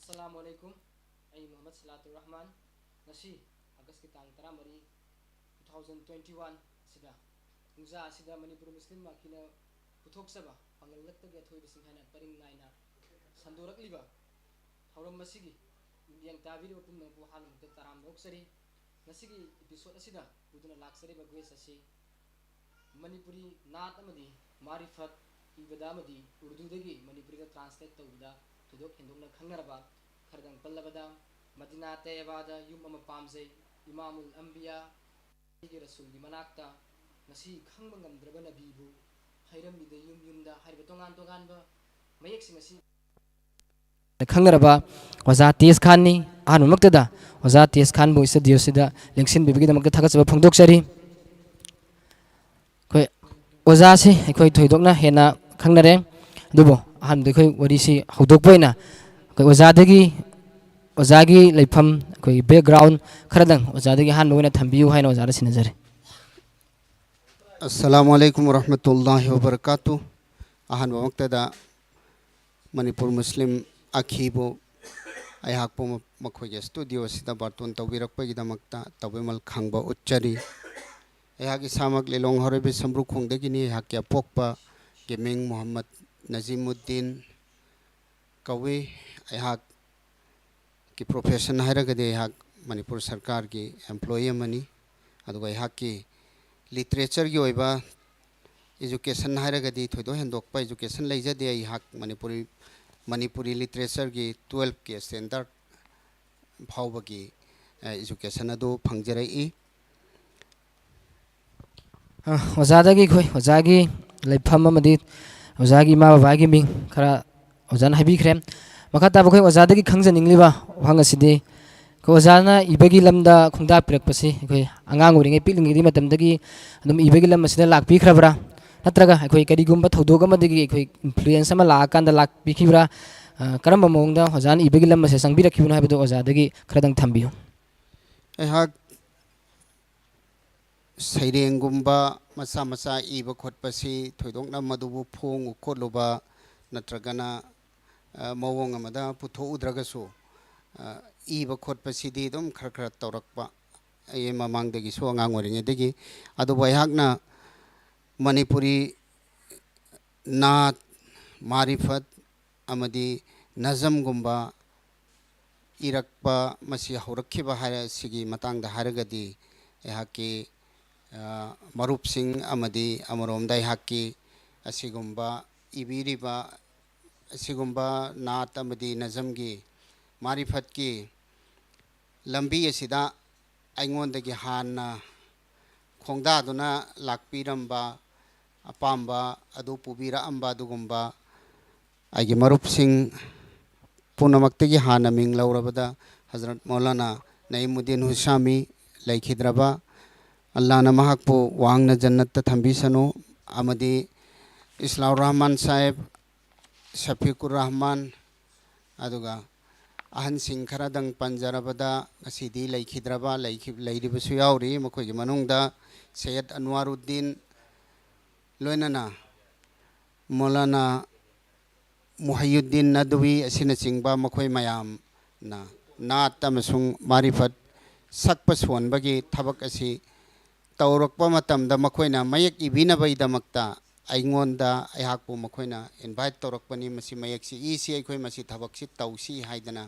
Assalamualaikum. Ay Muhammad Salatur Rahman. Nasi August kitang taramari 2021 sida. Nungsa sida Manipuri Muslim makina puthok saba Pangallaktagi Thoibasing hana paring naina sandurak liba. Hauram masigi yang tabiri pumna pu halum te taram roksari. Nasigi episode sida uduna laksari bagwe sasi Manipuri Naat amadi Marifat ibada amadi Urdu dagi Manipuri translate tawda tudok hindungna khangaraba khardang pallabada Madina Tayabada yum ama pamjay Imamul Anbiya Eigi Rasulgi manakta ngasi khangba ngamdraba nabibu hairamida yum yumda haiba tongan ba mayek singasi khangaraba waza Tez Khan ni anu maktada waza Tez Khan bu studio sida lengsin bibigi damak thagatsaba phongdoksari koi waza si ekoi thoidokna hena khangnare dubo aham dekoi warisi hodokpoina koi ozagi leifam koi background kharadang ozadagi han moina thambiu haina ozara sinajare. Assalamualaikum warahmatullahi wabarakatuh. Ahan waktada Manipuri Muslim Akhi bo ayhak po makhoye studio sida barton tawbirak pa gidamakta tawbemal khangba uchari ayhak isamak lilong horebe samru khongdagini hakya pokpa gemeng Muhammad Naeemiddin Qawwali ayhak ki profession hairagade ayhak Manipur sarkar ki employee mani aduga ayhak ki literature gi oiba education hairagadi thoido hendokpa education leijade ayhak Manipuri literature gi 12 ke standard phawbagi education adu phangjarai ozadagi khoi ozagi leifam amadi ozagi ma babagi ming khara ozan habi khrem makata bkhoi ozadagi khangjaningliba wangasidi ko ozana ibagi lamda khungda pirakpasi khoi angang uringe pilingi matamdagi adum ibagi lam asida lakpi khrabra natraga khoi karigumba thodog amadagi khoi influence ama laakanda lakpi khibra karamba mongda ozan ibagi lam ase sangbi rakhibuna habdo ozadagi khradang thambiyo ayhak sairengumba masa masa iba khotpasi thoidokna madubu phong ukotluba natragana mawong amada putho udragasu iba khotpasidi dum khar khar tawrakpa ay mamangdagi so angang oringedagi adu bayhakna Manipuri Naat Marifat amadi Nazam gumba irakpa masi haurakhiba hara sigi matangda haragadi ayhaki marupsing amadi amaromda ayhaki asigumba ibiriba asigumba Naat amadi Nazamgi Marifatki lambi asida aingondagi hanna khongdaduna lakpiramba apamba adu pubira amba dugumba aigi marupsing punamaktagi hanna ming laurabada Hazrat Maulana Naeemiddin Husami laikhidraba Allah na mahakpo wangna jannatta thambisanu amadi Islaur Rahman Sahib Shafiqur Rahman aduga ahan sing kharadang panjarabada ngasidi laikhidraba lairibasu yauri makhoigi manungda Sayyid Anwaruddin loinana Maulana Muheiuddin Nadwi asina singba makhoi mayam na Naat amasung Marifat sakpa suanbagi thabak asi tawrakpa matamda makhoina mayak ibinabagidamakta aingonda ayhakpu makhoina invite tawrakpani masi mayaksi isi aikhoi masi thabaksi tawsi haidana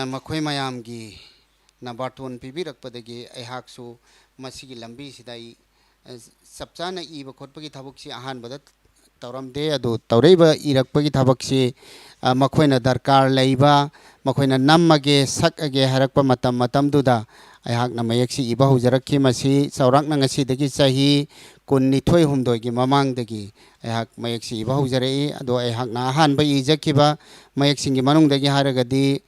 makhoi mayamgi nabarton pibirakpadagi ayhaksu masigi lambi sidai sapchana iba khotpagi thabaksi ahanbada tawramde adu tawreiba irakpagi thabaksi makhoina darkar leiba makhoina nammage sakage harakpa matamduda ayhakna mayaksi iba hujarakhi masi chaurakna ngasidagi chahi kunnithoi humdoigi mamangdagi ayhak mayaksi iba hujarei ado ayhakna ahanba ijakhiba mayaksingi manungdagi haragadi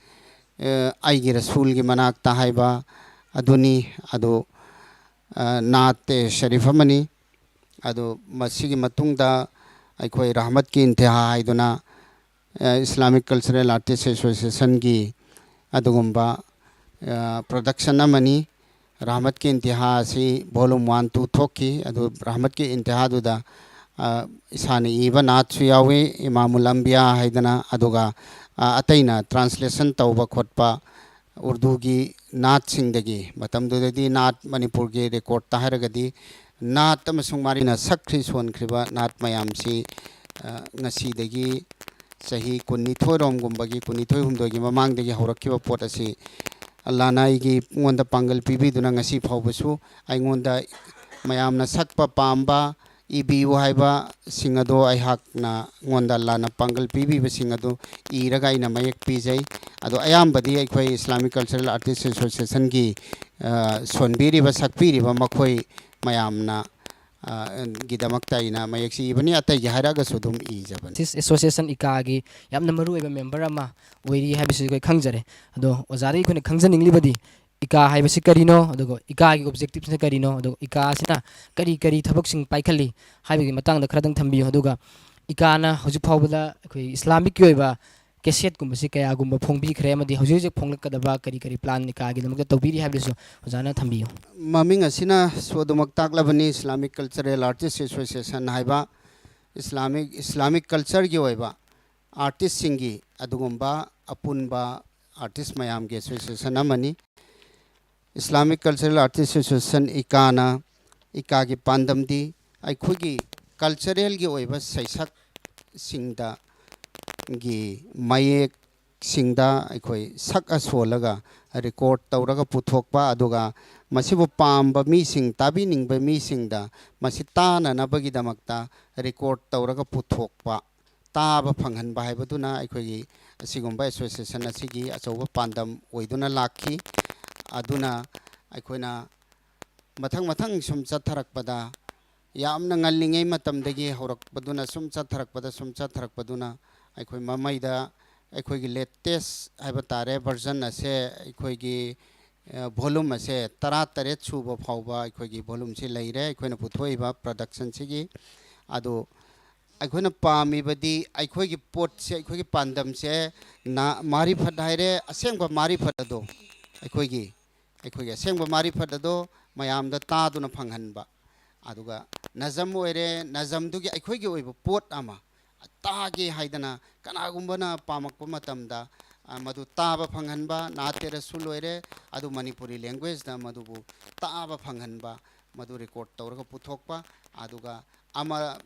Eigi Rasulgi manakta haiba aduni ado naate sharif amani ado masigi matungda aikhoi rahmat ki intiha haiduna Islamic Cultural Artists Association gi adugumba production amani rahmat ki intiha si volume 1 2 thoki adu rahmat ki intiha duda isana iba naat su yawi Imamul Anbiya haidana aduga ataina translation tauba khotpa urdu gi naat singdagi matamdudadi naat manipur gi record taharagadi naat amasung marina sakri son kriba naat mayamsi ngasidagi sahi kunithoi rom gumbagi kunithoi humdogi mamangdagi horakkiba pot asi Allahna igi ngonda pangal pibiduna ngasi phawbasu aingonda mayamna sakpa pamba ibi haiba singado aihakna ngonda Allahna pangal pibiba singado iraga ina mayak pijai ado ayambadi aikhoi Islamic Cultural Artists Association gi sonbiriba sakpiriba makhoi mayamna gidamakta ina mayaksi ibani atai gi haraga sudum ijaban this association ikagi yamna maru eba member ama oiri habisi koi khangjare ado ozari khone khangjaninglibadi ika haibasi karino adugo ika gi objective se karino adugo ika sina kari thabak sing paikhali haibigi matang da khradang thambiyo aduga ika na hoju phawbada koi Islamic ki oiba cassette gumbasi kaya gumba phongbi khre amadi hoju phonglakadaba kari plan ika gi damakta tawbiri habisu ojana thambiyo maming asina sodumak taklabani Islamic Cultural Artists Association haiba Islamic culture gi oiba artist singi adugumba apunba artist mayam ge association amani Islamic Cultural Artists Association ikana ikagi pandamdi aikhugi cultural gi oiba saisak singda gi mayek singda aikhoi sak asolaga record tawraga puthokpa aduga masibu pamba mi sing tabi ningba mi singda masitana nabagi damakta record tawraga puthokpa taba phanghanba haibaduna aikhoi asigumba association asigi achoba pandam oiduna lakhi aduna aikoina mathang sum chatharakpada yamna ngallingai matamdagi horakpaduna sum chatharakpaduna aikoi mamaida aikoi gi latest haiba tare version ase aikoi gi volume ase 13 suba phawba aikoi gi volume si leire aikoina puthoiba production sigi adu aikoina pami badi aikoi gi pot se aikoi gi pandam se na marifat haire asengba marifat ado aikoi gi asengba marifat ado mayamda taaduna phanghanba aduga nazam oire nazam dugi aikoi gi oiba pot ama taage haidana kanagumbana pamakpa matamda madu taba phanghanba naate rasul oire adu Manipuri language da madubu taba phanghanba madu record tawraga puthokpa aduga ama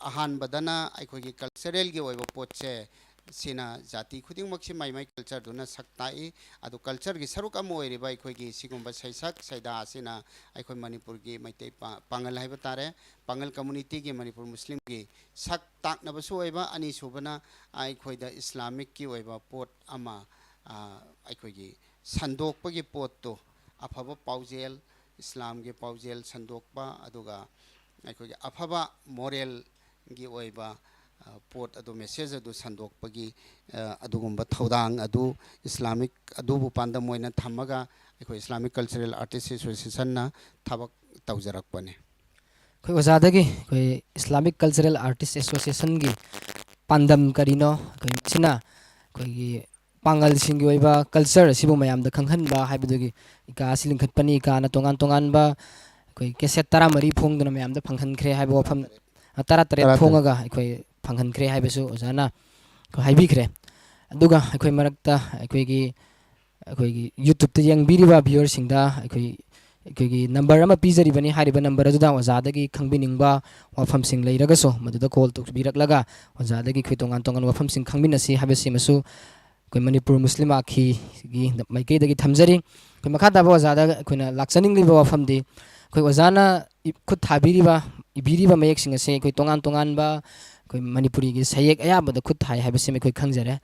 ahanbadana aikoi gi cultural gi oiba potse sina jati khuding maksi mai culture duna saktai adu culture gi saruk am oiriba aikoi gi sigumba saisak saida asina aikoi Manipur gi maitei pangal haiba tare pangal community gi Manipur Muslim gi sak takna basu oiba ani subana aikoi da Islamic ki oiba pot ama aikoi gi sandokpa gi pot to afaba paujel Islam gi paujel sandokpa aduga aikoi gi afaba moral gi oiba pot adu message adu sandokpagi adugumba thodang adu Islamic adubu pandam oina thamaga aikoi Islamic Cultural Artists Association na thabak tawjarakpane koi ozadagi koi Islamic Cultural Artists Association gi pandam karino koi china koi gi pangal singi oiba culture sibu mayam da khanghanba haibudugi ika silingkhatpani ika na tongan ba koi cassette 13 phongduna mayam da phanghankhre haibu wafam 13 phongaga aikoi phanghankhre haibesu ozana ko haibikhre aduga aikoi marakta aikoi gi YouTube ta yangbiriba viewers singda aikoi number ama pijari bani hariba number aduda ozadagi khangbiningba wafam sing leiragaso maduda call to biraklaga ozadagi khoi tongan wafam sing khangbinasi habesi masu koi Manipuri Muslim Akhi gi maikei dagi thamjari koi makha daba ozada koina lakchaning liba wafam di koi ozana khut thabiriba ibiriba mayek sing ase koi tongan ba koi Manipuri gi sayek ayabada khut thai habesi me koi khangjare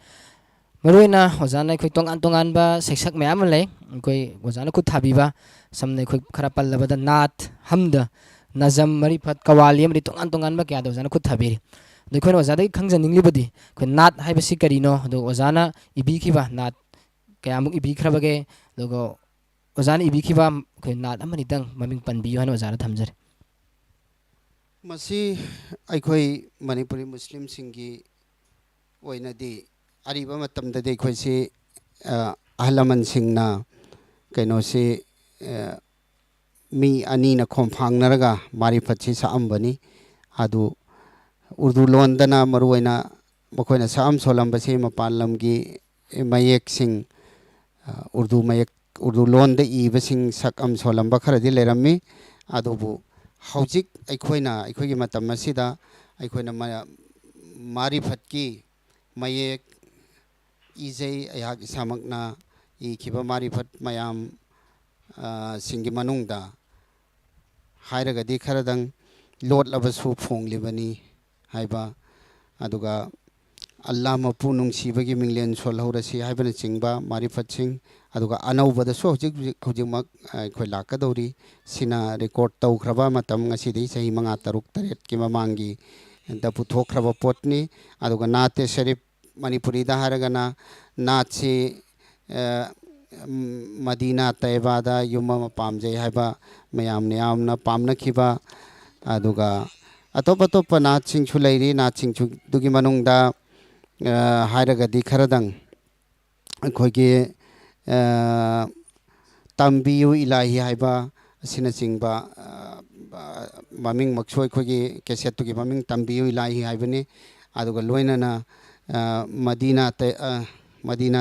maroina ozana koi tongan ba seksak mayam lei koi ozana khut thabiba samne koi khara pallabada naat hamda nazam marifat qawwali amri tongan ba kya da ozana khut thabiri देखो ओजादा खंगजनिंगलिबदी कोई नात हाइबसी करिनो दो ओजाना इबिखिबा नात कयामुक इबिखरबगे लोगो ओजाना इबिखिबा कोई नात अमनितंग ममिंग पनबियो हन ओजाना थमजर मसी अखोई मणिपुरी मुस्लिम सिंगी ओइनदी अरिबा मतमददे अखोइसी अहलमन सिंगना कैनोसी मी अनी न खोमफांगनरगा मारिफतसी साअंबनी आदु Urdu londana maruina makoina sam solam basi mapalamgi mayek sing Urdu mayek Urdu londa I basing sakam solam bakara di lerami adobu haujik aikogi matam masida aikoina marifat ki mayek ijay ayag isamakna ikiba marifat mayam singi manungda hairagadi karadang Lord labasu phong libani haiba aduga Allah mapu nungsibi minglen sol horasi haibana chingba marifat sing aduga anawbada so hujik khoi lakadori sina record tawkhraba matam ngasidi sahi manga taruk taret ki mamangi da puthokhraba potni aduga nate sharif Manipuri da haragana natsi Madina Taibada yumma pamjay haiba mayam niyamna pamna khiba aduga atop nat sing chulairi nat sing dugi manungda hairagadi kharadang khogi tambiyu ilahi haiba sina singba maming maksoi khogi keset tugi maming tambiyu ilahi haibani aduga loinana Madina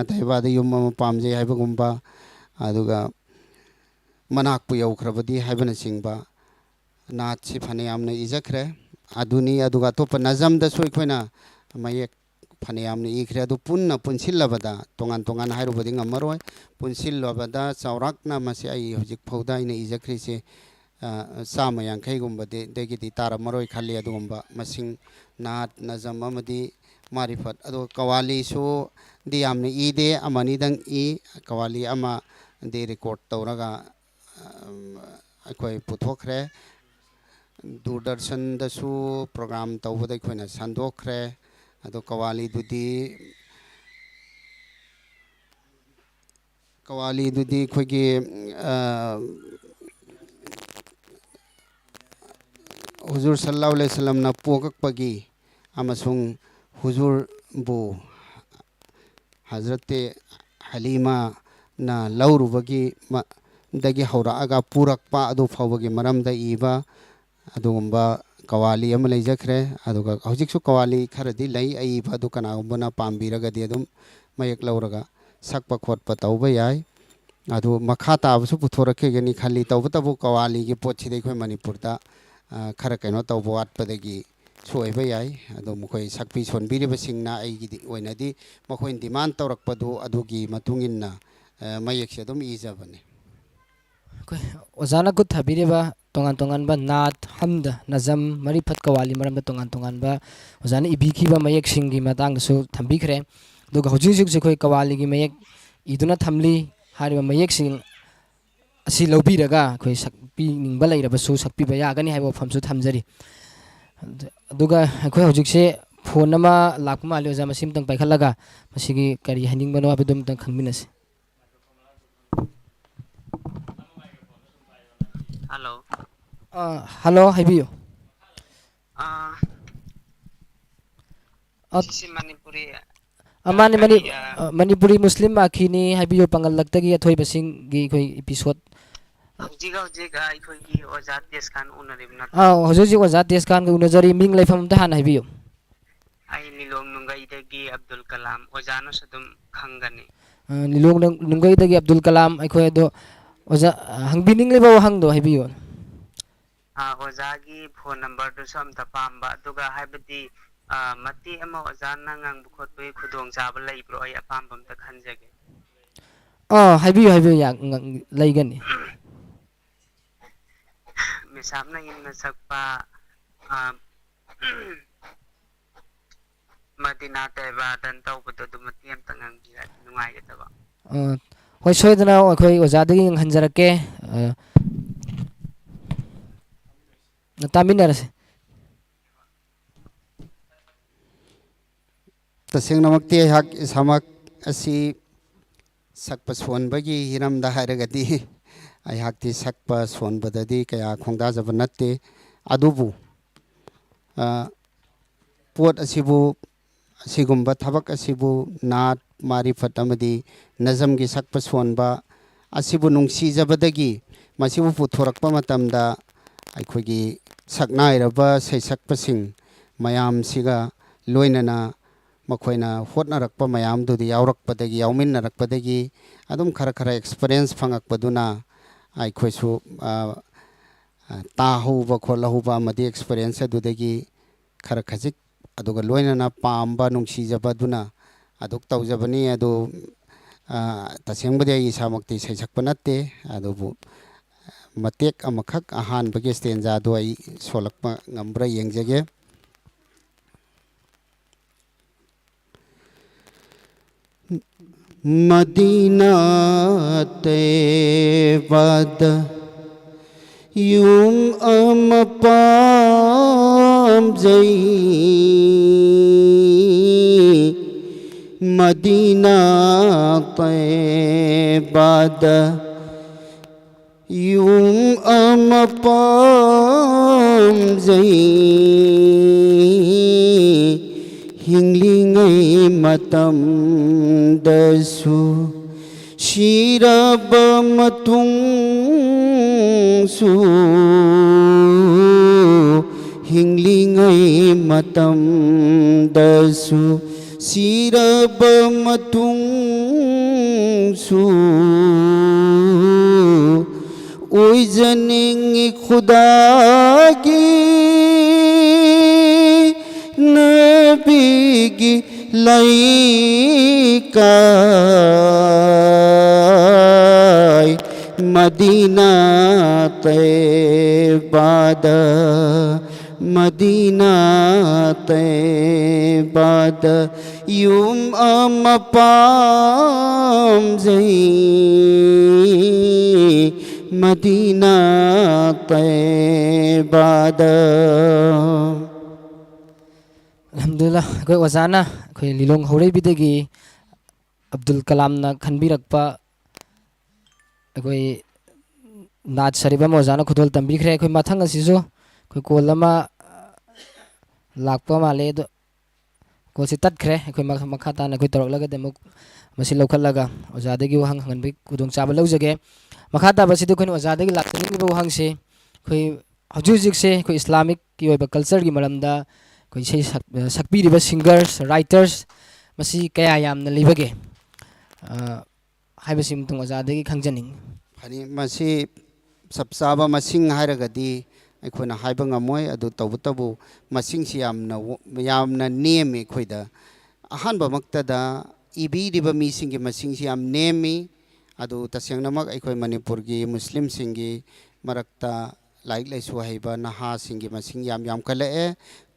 Taibada yumma pamjay haiba gumba aduga manakpu yaukrabadi haibana singba nat si phanayamna ijakre aduni aduga topa nazam da soi khoina mayek phanayamna ikhre adu punna punsilabada tongan hairubadi ngamaroi punsilabada chaurakna masi ai hojik phauda ina ijakre se sama yankhai gumba degidi tara maroi khali adugumba masing nat nazam amadi marifat ado Qawwali so diamne ide amani dang Qawwali ama de record tawraga akoi puthokre Doordarshan da su program tawbada khoina sandokre ado Qawwali dudi khogi Huzur sallallahu alaihi wasallam na pokak pagi amasung Huzur bu Hazrate Halima na lauru bagi dagi haura aga purak pa adu fawagi maramda iba adugumba Qawwali ama leijakre aduga hojiksu Qawwali kharadi lei ai ba du kana umbana pambiraga di adum mayak lauraga sakpa khotpa tawba yai adu makha tabasu puthorake gani khali tawba tabu Qawwali gi pochi dei khoi Manipur da khara kaino tawba watpadagi soiba yai adu mukoi sakpi sonbiri basingna ai gi oinadi mukoi demand tawrakpadu adugi matunginna mayekse adum ijabani Ozana kut habiriba tongan ba nat hamda nazam marifat Qawwali maramda tongan ba ozana ibiki ba mayek singi matang su thambikre duga hojik se khoi Qawwali gi mayek iduna thamli hariba mayek sing asi lobiraga khoi sakpi ningba leiraba su sakpi ba yagani haibo famsu thamjari duga khoi hojik se phone nama lakma ali oza masim tang paikhalaga masigi kari haning bano abidum tang khangminase Hello. Hello, habiyo. This is Manipuri. Manipuri Muslim Akhi ni habiyo Pangallaktagi Thoibasing gi koi episode. Jiga ikoi oza Tez Khan unaribna. Hojoji oza Tez Khan ga unajari ming laifam da han habiyo. Ai Lilong nungai dagi Abdul Kalam oza no sadum khangani. Lilong nungai dagi Abdul Kalam aikoi do oza hangbining leba hangdo habiyo. Oza gi phone number do som ta pamba duga haibati mati ama oza na ngang bukhot pe khudong jaba leibro ai apambam ta khanjage. Habiyo ya laigani. Misapna inna sakpa Madina Taibada dan tawbada dumati am tangang gi nungai gataba. Hoi soidana akhoi ozadagi hanjarake taminarase tasengnamakti hak samak asi sakpa sonbagi hiramda hairagadi ai hakti sakpa sonbadadi kaya khongda jabanatte adubu pot asibu asigumba thabak asibu nat marifat amadi nazam gi sakpa sonba asibu nungsi jabadagi masibu puthorakpa matamda aikhogi saknairaba sei sakpasing mayam siga loinana makoina hotnarakpa mayam dudi yaurakpadagi yauminnarakpadagi adum khara experience phangakpaduna aikhoisu tahuba kholahuba amadi experience adudagi khara khajik aduga loinana pamba nungsijaba duna aduk tawjabani adu tasengba de isamakti saisak panatte adubu matek amakhak ahan bagi stanza do ai solakpa ngambra yengjage Madina Tebad Yung amapam jai Madina Tebad Yung amapam jai Hinglingay matam dasu Shiraba matungsu Hinglingay matam dasu Shiraba matungsu Ujaning khuda ki nabigi laikai Madina Tebada Madina Tebada Yum amapam jai Madina Tebada Alhamdulillah koi wazana koi Lilong hore bidegi Abdul Kalam na khanbirakpa koi naat sariba wazana khudol tambikre koi mathang asiso koi kolama lakpa male do kol si tatkhre koi makhata na koi torok laga demuk masi lokhallaga ozadagi wahang hanganbi kudong chaba lawjage makhata basidu koi ozadagi laktani bi wahang se koi hujujik se koi Islamic ki oiba culture gi maramda koi sei sakpiriba singers writers masi kaya yamna libage haibasi mtung ozadagi khangjaning phani masi sabsaba masing hairagadi akhona haiba ngamoi adu tawtabu masing si yamna nemi khoida ahanba maktada ibiriba mi singi masing si yam nemi adu tasengnamak akhoi Manipur gi Muslim singi marakta laik laisu haiba naha singi masing yam kalae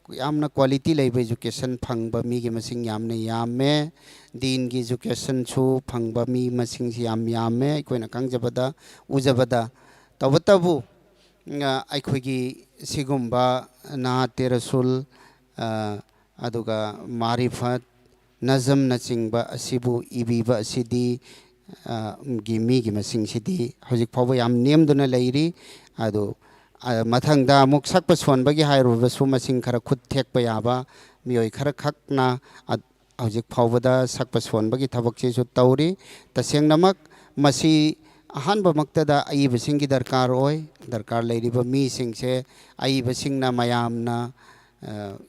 yamna quality level education phangba mi gi masing yamna yamme din gi education chu phangba mi masing si yamme koina kangjabada ujabada tawtabu aikhoi gi sigumba naate rasul aduga marifat nazam na chingba asibu ibiba asidi gi mi gi masing sidi hojik phawa yam nemduna leiri adu mathangda muk sakpa sonbagi hairuba su masing khara khut thekpa yaba mioi khara khakna hojik phawbada sakpa sonbagi thabak che su tauri tasengnamak masi ahanba maktada aiba singi darkar oi darkar leiriba mi singse aiba singna mayamna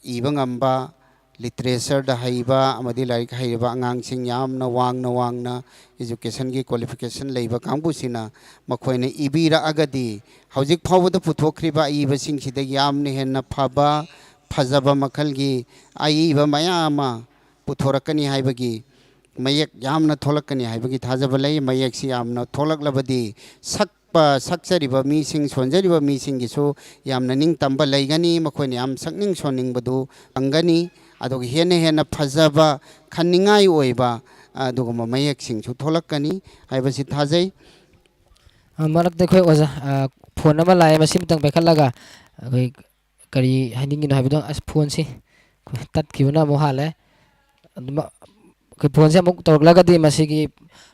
ibangamba literature da haiba amadi laik haiba angang sing yamna wangna education gi qualification leiba kangbu sina makoina ibira agadi hojik phawda puthokriba aiba sing sida yamne henna phaba phajaba makhal gi aiba mayama puthorakani haibagi mayek yamna tholakani haibagi thajaba lei mayek si yamna tholaklabadi sakpa sakchariba mi sing sonjariba mi sing gi so yamna ning tamba leigani makoina yam sakning soning badu angani adog hena phajaba khaningai oiba aduguma mayek sing chu tholakani haibasi thajai marak de khoi oza phone ama lai masim tang bekhallaga koi kari haning no habidong as phone si tat kibuna mo hale koi phone se muk torok laga di masigi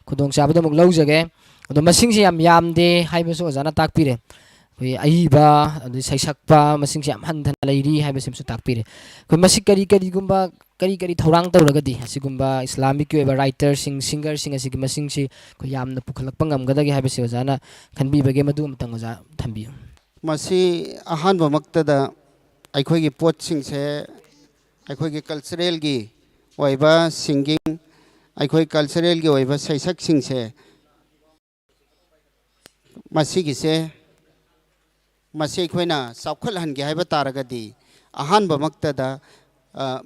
khudong chabada muk laujage ado masing si yam de haibasu ozana takpire koi aiba adu saisakpa masing si yam handan leiri haibasim su takpire koi masik kari gumba kari thorang tawragadi asigumba Islamic ki writer singer asigi masing si ko yamna pukhalakpa ngamgadagi haibasi ozana khanbi bage madu mtang oza thambi masi ahanba maktada aikhoi gi pot sing se ꯑꯩꯈꯣꯏꯒꯤ ꯀꯜꯆꯔꯦꯜꯒꯤ ꯑꯣꯏꯕ singing ꯑꯩꯈꯣꯏ ꯀꯜꯆꯔꯦꯜꯒꯤ ꯑꯣꯏꯕ ꯁꯩꯁꯛꯁꯤꯡꯁꯦ ꯃꯁꯤꯒꯤꯁꯦ ꯃꯁꯤ ꯑꯩꯈꯣꯏꯅ ꯆꯥꯎꯈꯠꯍꯟꯒꯦ ꯍꯥꯏꯕ ꯇꯥꯔꯒꯗꯤ ꯑꯍꯥꯟꯕꯃꯛꯇꯗ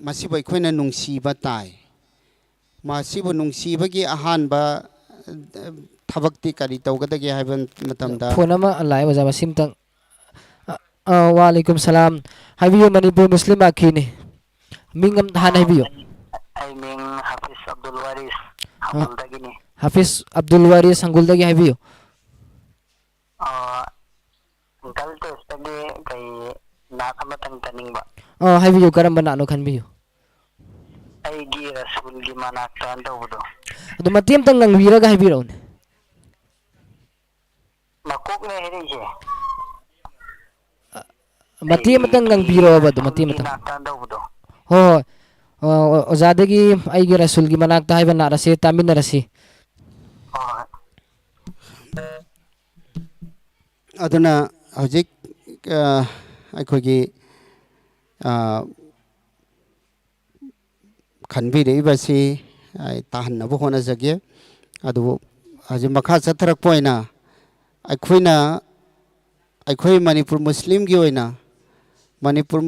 ꯃꯁꯤꯕꯨ ꯑꯩꯈꯣꯏꯅ ꯅꯨꯡꯁꯤꯕ ꯇꯥꯏ ꯃꯁꯤꯕꯨ ꯅꯨꯡꯁꯤꯕꯒꯤ ꯑꯍꯥꯟꯕ ꯊꯕꯛꯇꯤ ꯀꯔꯤ ꯇꯧꯒꯗꯒꯦ ꯍꯥꯏꯕ ꯃꯇꯝꯗ ꯐꯣꯟ ꯑꯃ ꯂꯥꯛꯑꯦ ꯑꯣꯖꯥ ꯃꯁꯤꯝꯇꯪ ꯋꯥꯂꯩꯀꯨꯝ ꯁꯂꯥꯝ ꯍꯥꯏꯕꯤꯌꯨ ꯃꯅꯤꯄꯨꯔ ꯃꯨꯁꯂꯤꯝ ꯑꯈꯤꯅꯤ ꯃꯤꯡ ꯑꯃ ꯍꯥꯟꯅ ꯍꯥꯏꯕꯤꯌꯨ ꯑꯩ ꯃꯤꯡ ꯍꯥꯐꯤꯁ ꯑब्ꯗꯨꯜ ꯋꯥꯔꯤꯁ ꯍꯪꯒꯨꯜꯗꯒꯤꯅꯤ ꯍꯥꯐꯤꯁ ꯑब्ꯗꯨꯜ ꯋꯥꯔꯤꯁ ꯍꯪꯒꯨꯜꯗꯒꯤ ꯍꯥꯏꯕꯤꯌꯨ ꯏꯟꯀꯜ ꯇꯦꯁꯇꯒꯤ ꯀꯩ ꯅꯥꯠ ꯑꯃꯇꯪ ꯇꯥꯅꯤꯡꯕ ꯍꯥꯏꯕꯤꯌꯨ ꯀꯔꯝꯕ ꯅꯥꯠꯅꯣ ꯈꯟꯕꯤꯌꯨ ꯑꯩꯒꯤ ꯔꯁꯨꯜꯒꯤ ꯃꯅꯥꯛꯇ ꯇꯧꯕꯗꯣ ꯑꯗꯨ ꯃꯇꯦꯛ ꯑꯃꯇꯪ ꯉꯪꯕꯤꯔꯒ ꯍꯥꯏꯕꯤꯔꯛꯎꯅꯦ ꯃꯀꯣꯛꯅꯦ ꯍꯥꯏꯔꯛꯏꯁꯦ ꯃꯇꯦꯛ ꯑꯃꯇꯪ ꯉꯪꯕꯤꯔꯛꯑꯣꯕ ꯑꯗꯨ ꯃꯇꯦꯛ ꯔꯁꯨꯜꯒꯤ ꯑꯃꯇꯪ ꯅꯥꯛꯇ ꯇꯧꯕꯗꯣ ꯍꯣꯏ ꯍꯣꯏ ꯑꯣꯖꯥꯗꯒꯤ ꯑꯩꯒꯤ ꯔꯁꯨꯜꯒꯤ ꯃꯅꯥꯛꯇ ꯍꯥꯏꯕ ꯅꯥꯠ ꯑꯁꯤ ꯇꯥꯃꯤꯟꯅꯔꯁꯤ ꯍꯣꯏ ꯑꯗꯨꯅ ꯍꯧꯖꯤꯛ ꯑꯩꯈꯣꯏꯒꯤ ꯈꯟꯕꯤꯔꯛꯏꯕꯁꯤ ꯑꯩ ꯇꯥꯍꯟꯅꯕ ꯍꯣꯠꯅꯖꯒꯦ ꯑꯗꯨꯕꯨ ꯍꯧꯖꯤꯛ ꯃꯈꯥ ꯆꯠꯊꯔꯛꯄ ꯑꯣꯏꯅ ꯑꯩꯈꯣꯏ ꯃꯅꯤꯄꯨꯔ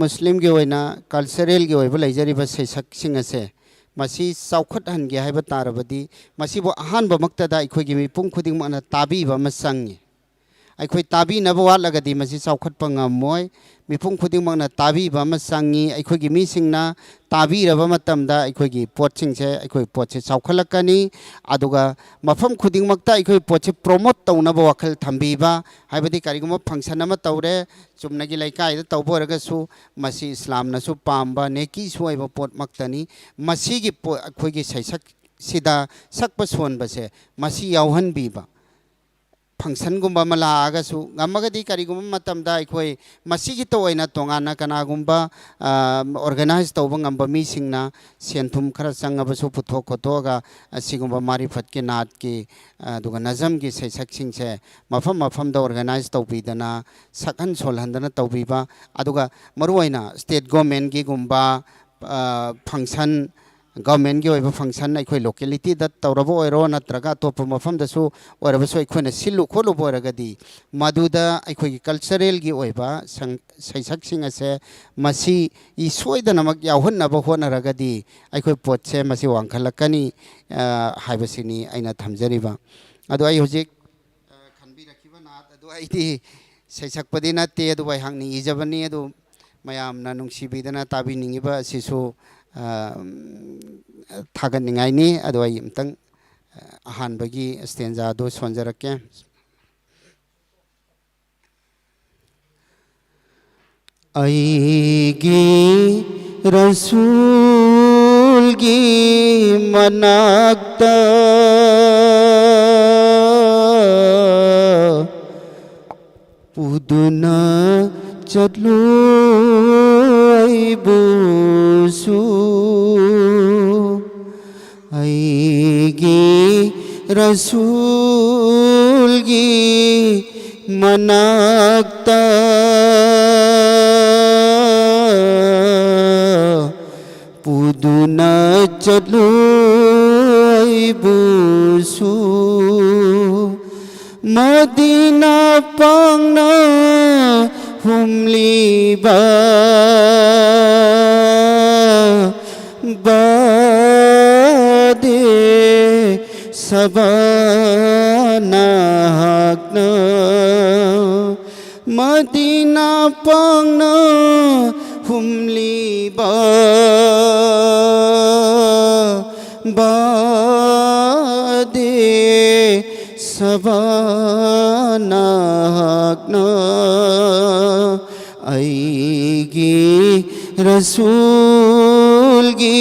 ꯃꯨꯁꯂꯤꯝꯒꯤ ꯑꯣꯏꯅ ꯀꯜꯆꯔꯦꯜꯒꯤ ꯑꯣꯏꯕ ꯂꯩꯖꯔꯤꯕ ꯁꯩꯁꯛꯁꯤꯡ ꯑꯁꯦ ꯃꯁꯤ ꯆꯥꯎꯈꯠꯍꯟꯒꯦ ꯍꯥꯏꯕ ꯇꯥꯔꯕꯗꯤ ꯃꯁꯤꯕꯨ ꯑꯍꯥꯟꯕꯃꯛꯇꯗ ꯑꯩꯈꯣꯏꯒꯤ ꯃꯤꯄꯨꯝ ꯈꯨꯗꯤꯡꯃꯛꯅ ꯇꯥꯕꯤꯕ ꯑꯃ ꯆꯪꯉꯤ ꯑꯩꯈꯣꯏ ꯇꯥꯕꯤꯅꯕ ꯋꯥꯠꯂꯒꯗꯤ ꯃꯁꯤ ꯆꯥꯎꯈꯠꯄ ꯉꯝꯃꯣꯏ ꯃꯤꯄꯨꯝ ꯈꯨꯗꯤꯡꯃꯛꯅ ꯇꯥꯕꯤꯕ ꯑꯃ ꯆꯪꯉꯤ ꯑꯩꯈꯣꯏꯒꯤ ꯃꯤꯁꯤꯡꯅ ꯇꯥꯕꯤꯔꯕ ꯃꯇꯝꯗ ꯑꯩꯈꯣꯏꯒꯤ ꯄꯣꯠꯁꯤꯡꯁꯦ ꯑꯩꯈꯣꯏ ꯄꯣꯠꯁꯦ ꯆꯥꯎꯈꯠꯂꯛꯀꯅꯤ ꯑꯗꯨꯒ ꯃꯐꯝ ꯈꯨꯗꯤꯡꯃꯛꯇ ꯑꯩꯈꯣꯏ ꯄꯣꯠꯁꯦ ꯄ꯭ꯔꯣꯃꯣꯠ ꯇꯧꯅꯕ ꯋꯥꯈꯜ ꯊꯝꯕꯤꯕ ꯍꯥꯏꯕꯗꯤ ꯀꯔꯤꯒꯨꯝꯕ ꯐꯪꯁꯟ ꯑꯃ ꯇꯧꯔꯦ ꯆꯨꯝꯅꯒꯤ ꯂꯩꯀꯥꯏꯗ ꯇꯧꯕ ꯑꯣꯏꯔꯒꯁꯨ ꯃꯁꯤ ꯏꯁꯂꯥꯝꯅꯁꯨ ꯄꯥꯝꯕ ꯅꯦꯀꯤꯁꯨ ꯑꯣꯏꯕ ꯄꯣꯠꯃꯛꯇꯅꯤ ꯃꯁꯤꯒꯤ ꯑꯩꯈꯣꯏꯒꯤ ꯁꯩꯁꯛꯁꯤꯗ ꯁꯛꯄ ꯁꯣꯟꯕꯁꯦ ꯃꯁꯤ ꯌꯥꯎꯍꯟꯕꯤꯕ ꯐꯪꯁꯟꯒꯨꯝꯕ ꯑꯃ ꯂꯥꯛꯑꯒꯁꯨ ꯉꯝꯃꯒꯗꯤ ꯀꯔꯤꯒꯨꯝꯕ ꯃꯇꯝꯗ ꯑꯩꯈꯣꯏ ꯃꯁꯤꯒꯤꯇ ꯑꯣꯏꯅ ꯇꯣꯉꯥꯟꯅ ꯀꯅꯥꯒꯨꯝꯕ ꯑꯣꯔꯒꯅꯥꯏꯖ ꯇꯧꯕ ꯉꯝꯕ ꯃꯤꯁꯤꯡꯅ ꯁꯦꯟꯊꯨꯝ ꯈꯔ ꯆꯪꯉꯕꯁꯨ ꯄꯨꯊꯣꯛ ꯈꯣꯠꯇꯣꯛꯑꯒ ꯑꯁꯤꯒꯨꯝꯕ ꯃꯥꯔꯤꯐꯠꯀꯤ ꯅꯥꯠꯀꯤ ꯑꯗꯨꯒ ꯅꯖꯝꯒꯤ ꯁꯩꯁꯛꯁꯤꯡꯁꯦ ꯃꯐꯝ ꯃꯐꯝꯗ ꯑꯣꯔꯒꯅꯥꯏꯖ ꯇꯧꯕꯤꯗꯅ ꯁꯛꯍꯟ ꯁꯣꯜꯍꯟꯗꯅ ꯇꯧꯕꯤꯕ ꯑꯗꯨꯒ ꯃꯔꯨꯑꯣꯏꯅ ꯁ꯭ꯇꯦꯠ ꯒꯣꯔꯃꯦꯟꯒꯤꯒꯨꯝꯕ ꯐꯪꯁꯟ ꯒꯚꯔꯟꯃꯦꯟꯠꯒꯤ ꯑꯣꯏꯕ ꯐꯪꯁꯟ ꯑꯩꯈꯣꯏ ꯂꯣꯀꯦꯂꯤꯇꯤꯗ ꯇꯧꯔꯕ ꯑꯣꯏꯔꯣ ꯅꯠꯇ꯭ꯔꯒ ꯑꯇꯣꯞꯄ ꯃꯐꯝꯗꯁꯨ ꯑꯣꯏꯔꯕꯁꯨ ꯑꯩꯈꯣꯏꯅ ꯁꯤꯜꯂꯨ ꯈꯣꯠꯂꯨꯕ ꯑꯣꯏꯔꯒꯗꯤ ꯃꯗꯨꯗ ꯑꯩꯈꯣꯏꯒꯤ ꯀꯜꯆꯔꯦꯜꯒꯤ ꯑꯣꯏꯕ ꯁꯩꯁꯛꯁꯤꯡ ꯑꯁꯦ ꯃꯁꯤ ꯁꯣꯏꯗꯅꯃꯛ ꯌꯥꯎꯍꯟꯅꯕ ꯍꯣꯠꯅꯔꯒꯗꯤ ꯑꯩꯈꯣꯏ ꯄꯣꯠꯁꯦ ꯃꯁꯤ ꯋꯥꯡꯈꯠꯂꯛꯀꯅꯤ ꯍꯥꯏꯕꯁꯤꯅꯤ ꯑꯩꯅ ꯊꯝꯖꯔꯤꯕ ꯑꯗꯣ ꯑꯩ ꯍꯧꯖꯤꯛ ꯈꯟꯕꯤꯔꯛꯈꯤꯕ ꯅꯥꯠ ꯑꯗꯨ ꯑꯩꯗꯤ ꯁꯩꯁꯛꯄꯗꯤ ꯅꯠꯇꯦ ꯑꯗꯨꯕꯨ ꯑꯩꯍꯥꯛꯅ ꯏꯖꯕꯅꯤ ꯑꯗꯨ ꯃꯌꯥꯝꯅ ꯅꯨꯡꯁꯤꯕꯤꯗꯅ ꯇꯥꯕꯤꯅꯤꯡꯉꯤꯕ ꯑꯁꯤꯁꯨ ꯊꯥꯒꯠꯅꯤꯡꯉꯥꯏꯅꯤ ꯑꯗꯣ ꯑꯩ ꯑꯝꯇꯪ ꯑꯍꯥꯟꯕꯒꯤ ꯁ꯭ꯇꯦꯟꯖꯥꯗꯣ ꯁꯣꯟꯖꯔꯛꯀꯦ ꯑꯩꯒꯤ ꯔꯁꯨꯜꯒꯤ ꯃꯅꯥꯛꯇ ꯄꯨꯗꯨꯅ ꯆꯠꯂꯨ ꯑꯩꯕꯨꯁꯨ ꯑꯩꯒꯤ रसूलगी मनकता पुदुना चलू बुसु मदीना पांगना हुमलीबा बादे sabana hakna madina pangna humli ba bade sabana hakna aigi rasulgi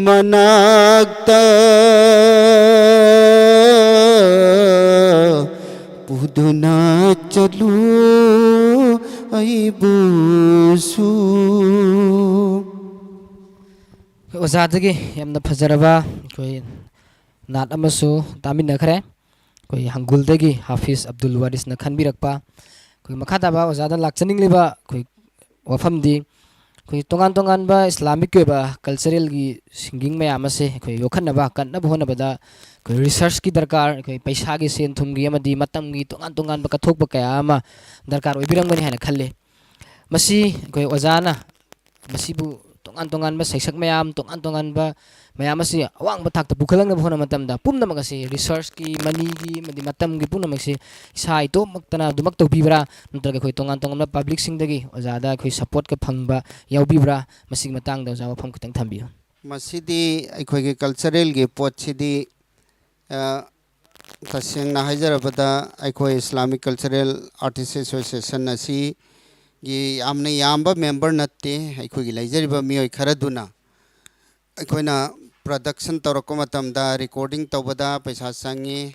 manakta puduna chalu aibusu ꯑꯣꯖꯥꯗꯒꯤ ꯌꯥꯝꯅ ꯐꯖꯔꯕ ꯑꯩꯈꯣꯏ ꯅꯥꯠ ꯑꯃꯁꯨ ꯇꯥꯃꯤꯟꯅꯈ꯭ꯔꯦ ꯑꯩꯈꯣꯏ ꯍꯪꯒꯨꯜꯗꯒꯤ ꯍꯥꯐꯤꯁ ꯑब्ꯗꯨꯜ ꯋꯥꯔꯤꯁꯅ ꯈꯟꯕꯤꯔꯛꯄ ꯑꯩꯈꯣꯏ ꯃꯈꯥ ꯇꯥꯕ ꯑꯣꯖꯥꯗ ꯂꯥꯛꯆꯅꯤꯡꯂꯤꯕ ꯑꯩꯈꯣꯏ ꯋꯥꯐꯝꯗꯤ khoi tongan tongan ba Islamic ke ba cultural gi singing me amase khoi yokhan ba kan na bhona bada khoi research ki darkar khoi paisa gi sen thum gi amadi matam gi tongan tongan ba kathok ba kaya ama darkar oibirang bani hana khalle masi khoi ojana masi bu tongan tongan ba saisak mayam tongan tongan ba mayam asi awang ba thak ta bukhalang na bhona matam da pumna magasi research ki mani gi madi matam gi pumna magsi isa ito maktana dumak to bibra nuntra khoi tongan tongan ba public sing dagi ojada khoi support ka phangba yaw bibra masing matang da jawa pham kitang thambi masidi akhoi ge cultural ge pot sidi taseng na hajarabada akhoi Islamic Cultural Artists Association asi gi amne yamba member natte akhoi gi laijariba mioi kharaduna aikoina production tawrako matamda recording tawbada paisa sangi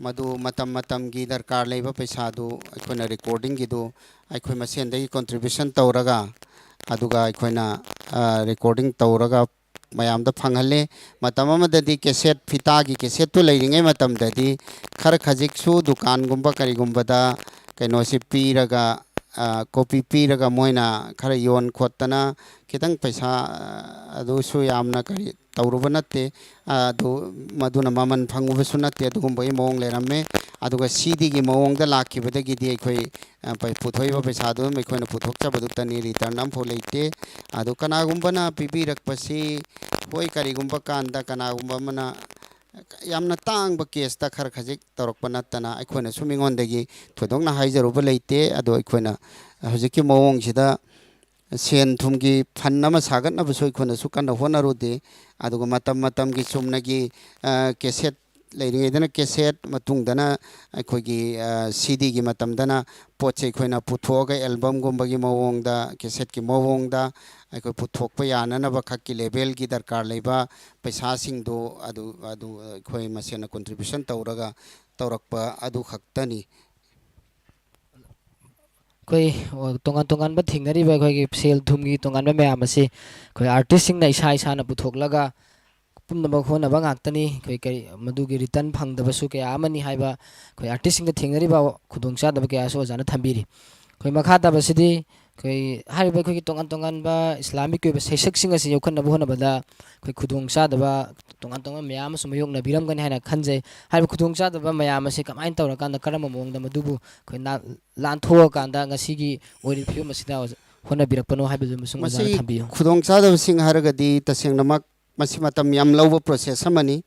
madu matam matam gi darkar leiba paisa du aikoina recording gi du aikoi masen dagi contribution tawraga aduga aikoina recording tawraga mayam da phanghalle matam amadadi cassette fita gi cassette to leiringai matam dadi khar khajik su dukan gumba kari gumba da kaino si piraga copy piraga moina khara yon khotana kitang paisa adu su yamna kari tawruba natte adu maduna maman phanguba su natte adugumba I mong lerame aduga CD gi mong da lakhibada gi di khoi pai puthoiba paisa du me khoina puthokcha badu tani return am fo leite adu kana gumba na pibi rakpasi hoi kari gumba kanda kana gumba mana yamna tang ba case ta khar khajik torokpa natana aikoina sumingon dagi thodongna haijaruba leite adu aikoina hojiki mong sida sen thumgi phannama sagat na busoi khona su kana honarude aduga matam matam gi chumna gi cassette leiringe dana cassette matung dana aikoigi CD gi matam dana poche khoina puthoga album gumba gi mawong da cassette gi mawong da aiko puthokpa yana na ba khakki level gi darkar leiba paisa sing do adu khoi masena contribution tawraga tawrakpa adu khaktani koi tongan tongan ba thingnari ba khoi gi sel thum gi tongan ba mayam ase khoi artist sing na isa isa na puthoklaga pumna ba khona ba ngaktani khoi kai madu gi return phangda ba su kaya amani haiba khoi artist sing da thingnari ba khudongcha da ba kaya so jana thambiri khoi makha ta ba sidi khoi hariba khoi gi tongan tongan ba Islamic ke ba saisak sing ase yokhan na bhona bada khoi khudongcha da ba tongan tongan mayam su mayok na biram gani haina khanjai hariba khudongcha da ba mayam ase kamain tawra kan da karama mong da madubu khoi na lan thoa kan da ngasi gi ori phiu masida hona birakpano haiba ju musung jana thambiyo khudongcha da sing haragadi taseng namak masi matam yam lawba process amani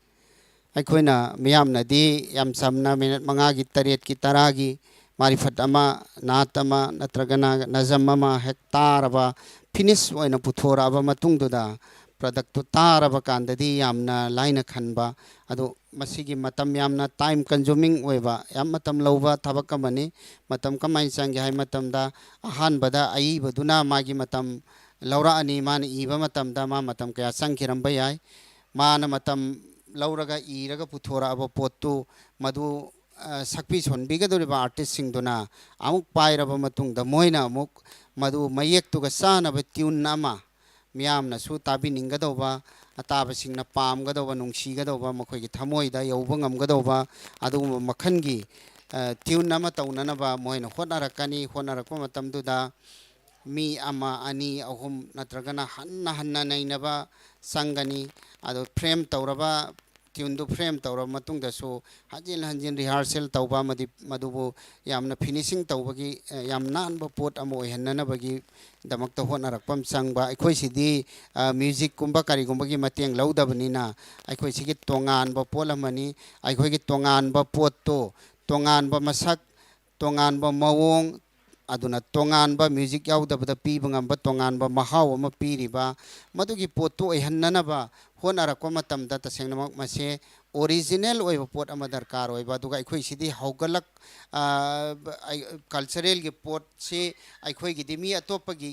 aikoina miyam na di yam samna minute manga gi taret ki taragi marifat ama naat ama natragana nazam ama hektar aba finish oina puthora aba matung duda product to taraba kandadi yamna laina khanba adu masigi matam yamna time consuming oiba yam matam lawba thabak amani matam kamai changi hai matam da ahan bada ai baduna magi matam laura ani man iba matam da ma matam kaya sangkiram bayai mana matam lauraga iraga puthora aba potu madu sakpi sonbiga doriba artist sing dona amuk pairaba matung da moina amuk madu mayek tu ga sana ba tune nama miyam na su tabi ninga doba ataba sing na pam ga doba nungsi ga doba makhoi gi thamoi da yauba ngam ga doba adu makhan gi tune nama taunana ba moina honarakani honarakpa matam du da mi ama ani ahum natragana hanna nainaba sangani ado frame tawraba tune do frame tawra matung da so hanjin rehearsal tawba madubu yamna finishing tawbagi yam nan ba pot amo henna bagi damak ta honarakpam sangba aikoi sidi music kumba kari kumba gi mateng laudabnina aikoi sigi tongan ba polamani aikoi gi tongan ba pot to tongan ba masak tongan ba mawong aduna tongan ba music yaudabda piba ngamba tongan ba mahaw ama piriba madugi potto ehanna ba honarakwa matamda tasengna mase original oiba pot ama darkar oiba duga ikhoi sidi haugalak cultural gi pot se ikhoi gi dimi atopa gi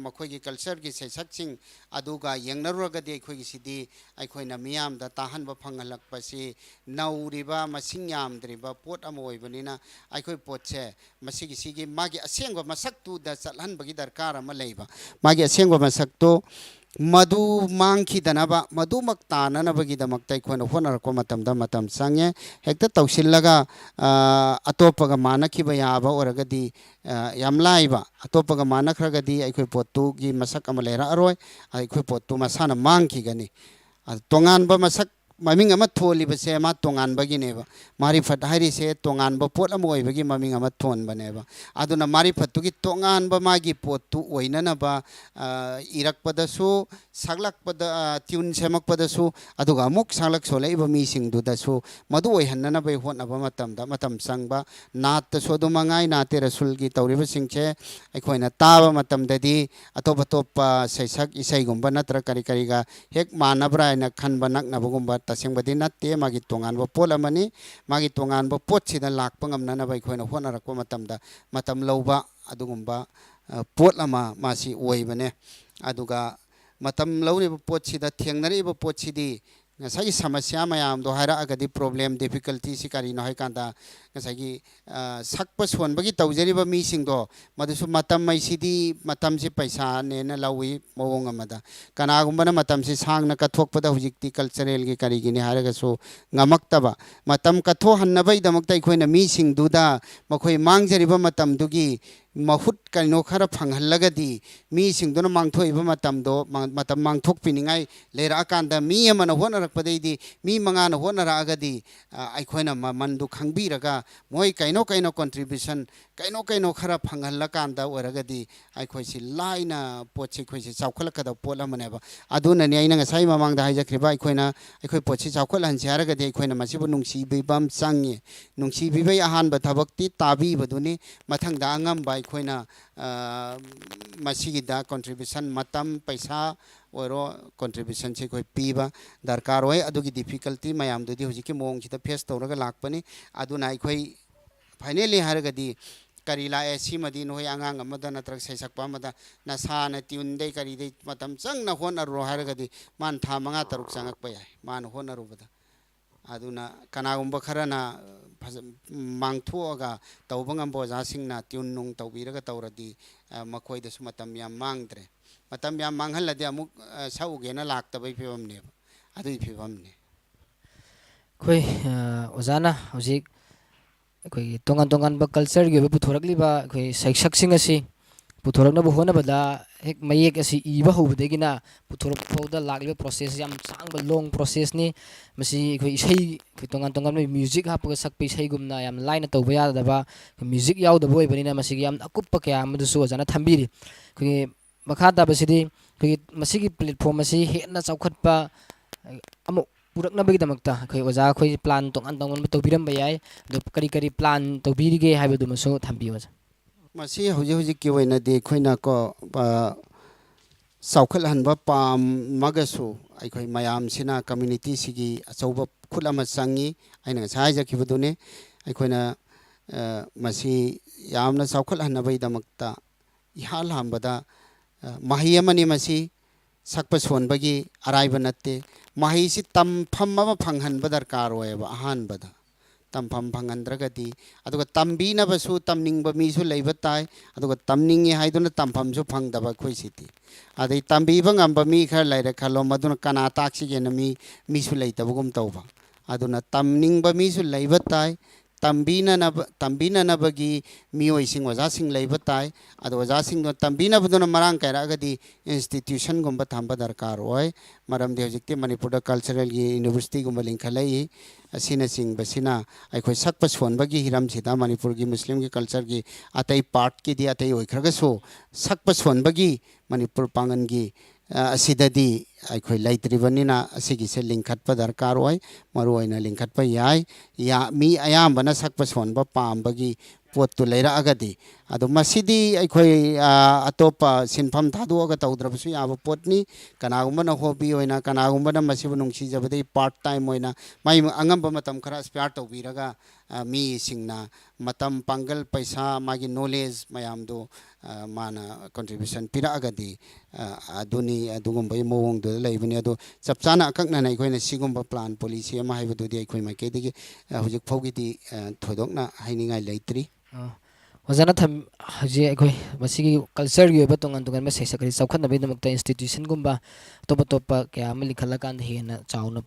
makhoi gi culture gi sesaksing aduga yengnaruraga de ikhoi gi sidi ikhoi na miyam da tahan ba phangalak pasi nauriba masing yam driba pot ama oibanina ikhoi pot se masigi sigi magi asengwa masak tu da chalhan bagi darkar ama leiba magi asengwa masak to madu mangkhidanaba madumak tananabagidamakta aikoina honarakpa matamda matam change hekta tawsillaga atopaga manakhiba yaba oragadi yam laiba atopaga manakragadi aikoi pottu gi masak ama lera aroi aikoi pottu masana mangkhigani tonganba masak maming ama tholi base ma tongan bagi neba marifat hari se tongan ba pot ama oi bagi maming ama thon baneba aduna marifat tu gi tongan ba magi pot tu oina na ba irak pada su saglak pada tune semak pada su aduga amuk saglak solai ba mi sing du da su madu oi hanna na bai hot na ba matam sang ba nat ta so du mangai na te rasul gi tawri ba sing che aikoina ta ba matam da di atop saisak isai gumba natra kari kari ga hek manabra na khan ba nak na ba gumba tasing badi natte magi tongan ba pol amani magi tongan ba pot sida lakpa ngamna na bai khoina honarakpa matamda matam lauba adugumba pot ama masi oibane aduga matam lauri ba pot sida thengnari ba pot sidi ngasagi samasya mayam do haira agadi problem difficulty si kari no haikanda ngasagi sakpa son bagi tawjari ba mi sing do madusu matam mai sidi matam si paisa ne na lawi mawong amada kana gumbana matam si sang na kathok pada hujikti cultural gi kari gi ni haraga so ngamaktaba matam katho hanna bai damakta ikoina mi sing duda makhoi mangjari ba matam dugi mahut kaino khara phanghalagadi mi singdona mangthoiba matamdo matam mangthok piningai lera akanda mi amana honarakpadei mi mangana honaragadi aikhoina mandu khangbiraga moi kaino contribution kaino khara phanghalakanda oragadi aikhoisi laina pochi khoisi chawkhalakada polamaneba aduna ni aina ngasai mamangda haijakriba aikhoina aikhoi pochi chawkhalhansi haragadi aikhoina masibu nungsibibam changi nungsibibai ahanba thabakti tabi baduni mathangda angamba aikoina masigida contribution matam paisa oro contribution se koi piba darkar hoy adugi difficulty mayam dudi hujiki mong chita face tawraga lakpani aduna aikoi finally haragadi karila esi madi noi angang amada natrak saisakpa amada nasana tiundei kari dei matam changna honaro haragadi man tha manga taruk changakpa yai man honarubada aduna kanagumba kharana mangthoga tawbangam boja singna tunung tawbiraga tawradi makhoi da sumatam yam mangdre matam yam manghaladi amuk saugena laktabai phibamne adui phibamne khoi ozana hojik khoi tongan ba culture gi puthorakli ba khoi saisak sing asi puthorakna bu hona bada hek mayek asi iba hobudegina puthorak fauda lagli process yam changba long process ni masi khoi isai khoi tongan music hapaga sakpe isai gumna yam line tawba yada ba music yaw da boy banina masi yam akuppa kya amadu so jana thambiri khoi makha da basidi khoi masi gi platform asi hena chawkhatpa amu purakna bagi damakta khoi oja khoi plan tongan tawbiram bayai do kari plan tawbirige haibadu maso thambi oja masi hujik ki waina de khoina ko saukhal hanba pam magasu aikhoi mayam sina community sigi achauba khulama changi aina sai jakibudune aikhoina masi yamna saukhal hanbai damakta ihal hambada mahiyamani masi sakpa sonbagi araiba natte mahi si tampham ma phanghanba darkar oeba ahanbada tampham phangandragadi aduga tambina basu tamningba mi su leiba tai aduga tamningi haiduna tampham su phangdaba khoi siti adai tambiba ngamba mi khar laira khalo maduna kana taksi gena mi su leitabugum tawba aduna tamningba mi su leiba tai tambina na bagi mioi sing oja sing leiba tai ado oja sing no tambina buduna marang kaira agadi institution gumba thamba darkar oi maram de hojikte manipur cultural university gumba linkhalai asina sing basina aikhoi sakpa sonbagi hiram sida manipur gi muslim gi culture gi atai part ki di atai oi khraga so sakpa sonbagi manipur pangan gi asidadi aikhoi laitribanina asigi se linkhatpa darkar oi maru oina linkhatpa yai ya mi ayambana sakpa sonba pambagi pottu leira agadi ado masidi aikhoi atopa sinpham thadu aga tawdrabsu yaba potni kanagumba na hobby oina kanagumba na masibu nungsi jabadei part time oina mai angamba matam khara spare tawbiraga mi singna matam pangal paisa magi knowledge mayamdo mana contribution pira agadi aduni adugumba mowong do leibani ado chapchana akakna na ikhoina sigumba plan policy ama haibadu di ikhoi maike digi hujik phogidi thodokna hainingai leitri ꯑꯣꯖꯥꯅ ꯍꯧꯖꯤꯛ ꯑꯩꯈꯣꯏ ꯃꯁꯤꯒꯤ ꯀꯜꯆꯔꯒꯤ ꯑꯣꯏꯕ ꯇꯣꯉꯥꯟ ꯇꯣꯉꯥꯟꯕ ꯁꯩꯁꯛ ꯆꯥꯎꯈꯠꯅꯕꯒꯤꯗꯃꯛꯇ ꯏꯟꯁꯇꯤꯇ꯭ꯌꯨꯁꯟꯒꯨꯝꯕ ꯑꯇꯣꯞ ꯑꯇꯣꯞꯄ ꯀꯌꯥ ꯑꯃ ꯂꯤꯡꯈꯠꯂꯀꯥꯟꯗ ꯍꯦꯟꯅ ꯆꯥꯎꯅ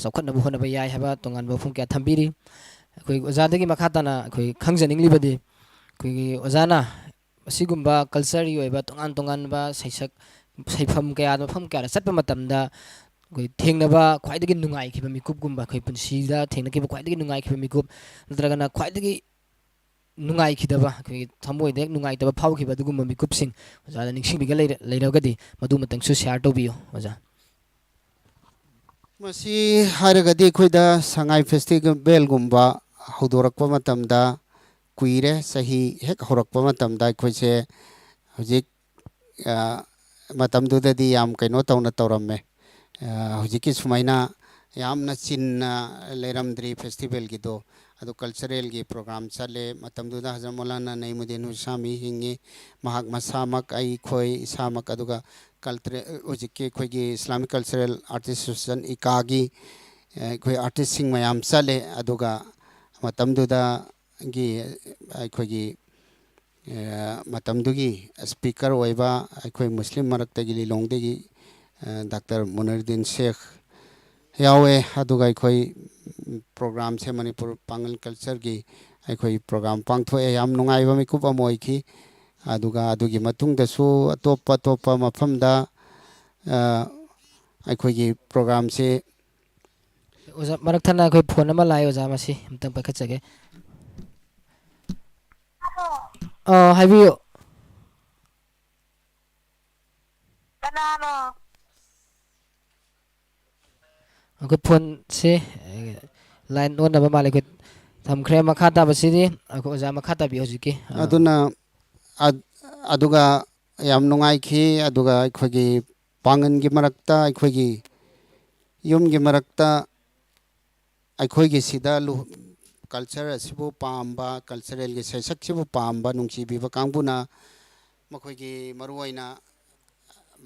ꯆꯥꯎꯈꯠꯅꯕ ꯍꯣꯠꯅꯕ ꯌꯥꯏ ꯍꯥꯏꯕ ꯇꯣꯉꯥꯟꯕ ꯋꯥꯐꯝ ꯀꯌꯥ ꯊꯝꯕꯤꯔꯤ ꯑꯩꯈꯣꯏ ꯑꯣꯖꯥꯗꯒꯤ ꯃꯈꯥ ꯇꯥꯅ ꯑꯩꯈꯣꯏ ꯈꯪꯖꯅꯤꯡꯂꯤꯕꯗꯤ ꯑꯩꯈꯣꯏꯒꯤ ꯑꯣꯖꯥꯅ ꯑꯁꯤꯒꯨꯝꯕ ꯀꯜꯆꯔꯒꯤ ꯑꯣꯏꯕ ꯇꯣꯉꯥꯟ ꯇꯣꯉꯥꯟꯕ ꯁꯩꯐꯝ ꯀꯌꯥꯗ ꯃꯐꯝ ꯀꯌꯥꯗ ꯆꯠꯄ ꯃꯇꯝꯗ ꯑꯩꯈꯣꯏ ꯊꯦꯡꯅꯕ ꯈ꯭ꯋꯥꯏꯗꯒꯤ ꯅꯨꯡꯉꯥꯏꯈꯤꯕ ꯃꯤꯀꯨꯞꯀꯨꯝꯕ ꯑꯩꯈꯣꯏ ꯄꯨꯟꯁꯤꯗ ꯊꯦꯡꯅꯈꯤꯕ ꯈ꯭ꯋꯥꯏꯗꯒꯤ ꯅꯨꯡꯉꯥꯏꯈꯤꯕ ꯃꯤꯀꯨꯞ ꯅꯠꯇ꯭ꯔꯒꯅ ꯈ꯭ꯋꯥꯏꯗꯒꯤ ꯅꯨꯡꯉꯥꯏꯈꯤꯗꯕ ꯑꯩꯈꯣꯏꯒꯤ ꯊꯃꯣꯏꯗ ꯍꯦꯛ ꯅꯨꯡꯉꯥꯏꯇꯕ ꯐꯥꯎꯈꯤꯕ ꯑꯗꯨꯒꯨꯝꯕ ꯃꯤꯀꯨꯞꯁꯤꯡ ꯑꯣꯖꯥꯗ ꯅꯤꯡꯁꯤꯡꯕꯤꯒ ꯂꯩꯔꯒꯗꯤ ꯃꯗꯨ ꯃꯇꯪꯁꯨ ꯁꯤꯌꯥꯔ ꯇꯧꯕꯤꯌꯨ ꯑꯣꯖꯥ ꯃꯁꯤ ꯍꯥꯏꯔꯒꯗꯤ ꯑꯩꯈꯣꯏꯗ ꯁꯉꯥꯏ ꯐꯦꯁꯇꯤꯚꯦꯜꯒꯨꯝꯕ ꯍꯧꯗꯣꯔꯛꯄ ꯃꯇꯝꯗ ꯀꯨꯏꯔꯦ ꯆꯍꯤ ꯍꯦꯛ ꯍꯧꯔꯛꯄ ꯃꯇꯝꯗ ꯑꯩꯈꯣꯏꯁꯦ ꯍꯧꯖꯤꯛ ꯃꯇꯝꯗꯨꯗꯗꯤ ꯌꯥꯝ ꯀꯩꯅꯣ ꯇꯧꯔꯝꯃꯦ ꯍꯧꯖꯤꯛꯀꯤ ꯁꯨꯃꯥꯏꯅ ꯌꯥꯝꯅ ꯆꯤꯟꯅ ꯂꯩꯔꯝꯗ꯭ꯔꯤ ꯐꯦꯁꯇꯤꯚꯦꯜꯒꯤꯗꯣ ꯑꯗꯨ ꯀꯜꯆꯔꯦꯜꯒꯤ ꯄ꯭ꯔꯣꯒ꯭ꯔꯥꯝ ꯆꯠꯂꯦ ꯃꯇꯝꯗꯨꯗ ꯍꯖꯔꯠ ꯃौलाना ꯅঈमुद्दीन हुसामी हिंगी ꯃꯍꯥꯛ ꯃꯁꯥꯃꯛ ꯑꯩꯈꯣꯏ ꯏꯁꯥꯃꯛ ꯑꯗꯨꯒ ꯍꯧꯖꯤꯛꯀꯤ ꯑꯩꯈꯣꯏꯒꯤ ꯏꯁꯂꯥꯃꯤक ꯀꯜꯆꯔꯦꯜ आर्टिस्ट एसोसिएशन इकागी अखोई आर्टिस्ट मैम चले अदुगा मतमदुदागी अखोई मतमदुगी स्पीकर ओइबा अखोई मुस्लिम मरक्तगी लिलोंगदगी डॉक्टर मुनईरुद्दीन शेख यावे अदुगा अखोई प्रोग्राम से मणिपुर पांगल कल्चर की अखोई प्रोग्राम पांगथोए याम नुंगाइबा मिकुप अमा ओइखी अदुगा अदुगी मतुंगदसु अतोप अतोप मफमदा अखोई प्रोग्राम से ओजा मरक थना अखोई फोन अमा लाए ओजा मसी अमतंग पाइखतजगे हाइबियो कनानो अखोई फोन से लाइन ऑन नबा माले को थमखरे मखा ताबसिदी अखो ओजा मखा ताबि होजिकी अदुना अदुगा याम नुंगाइखी अदुगा अखोई पांगन की मरक्ता अखोई युम की मरक्ता अखोई सिदा कल्चर असिबु पाम्बा कल्चरल की सैसक्सिबु पाम्बा नुंसिबीबा कांगबुना मखोई मरुआइना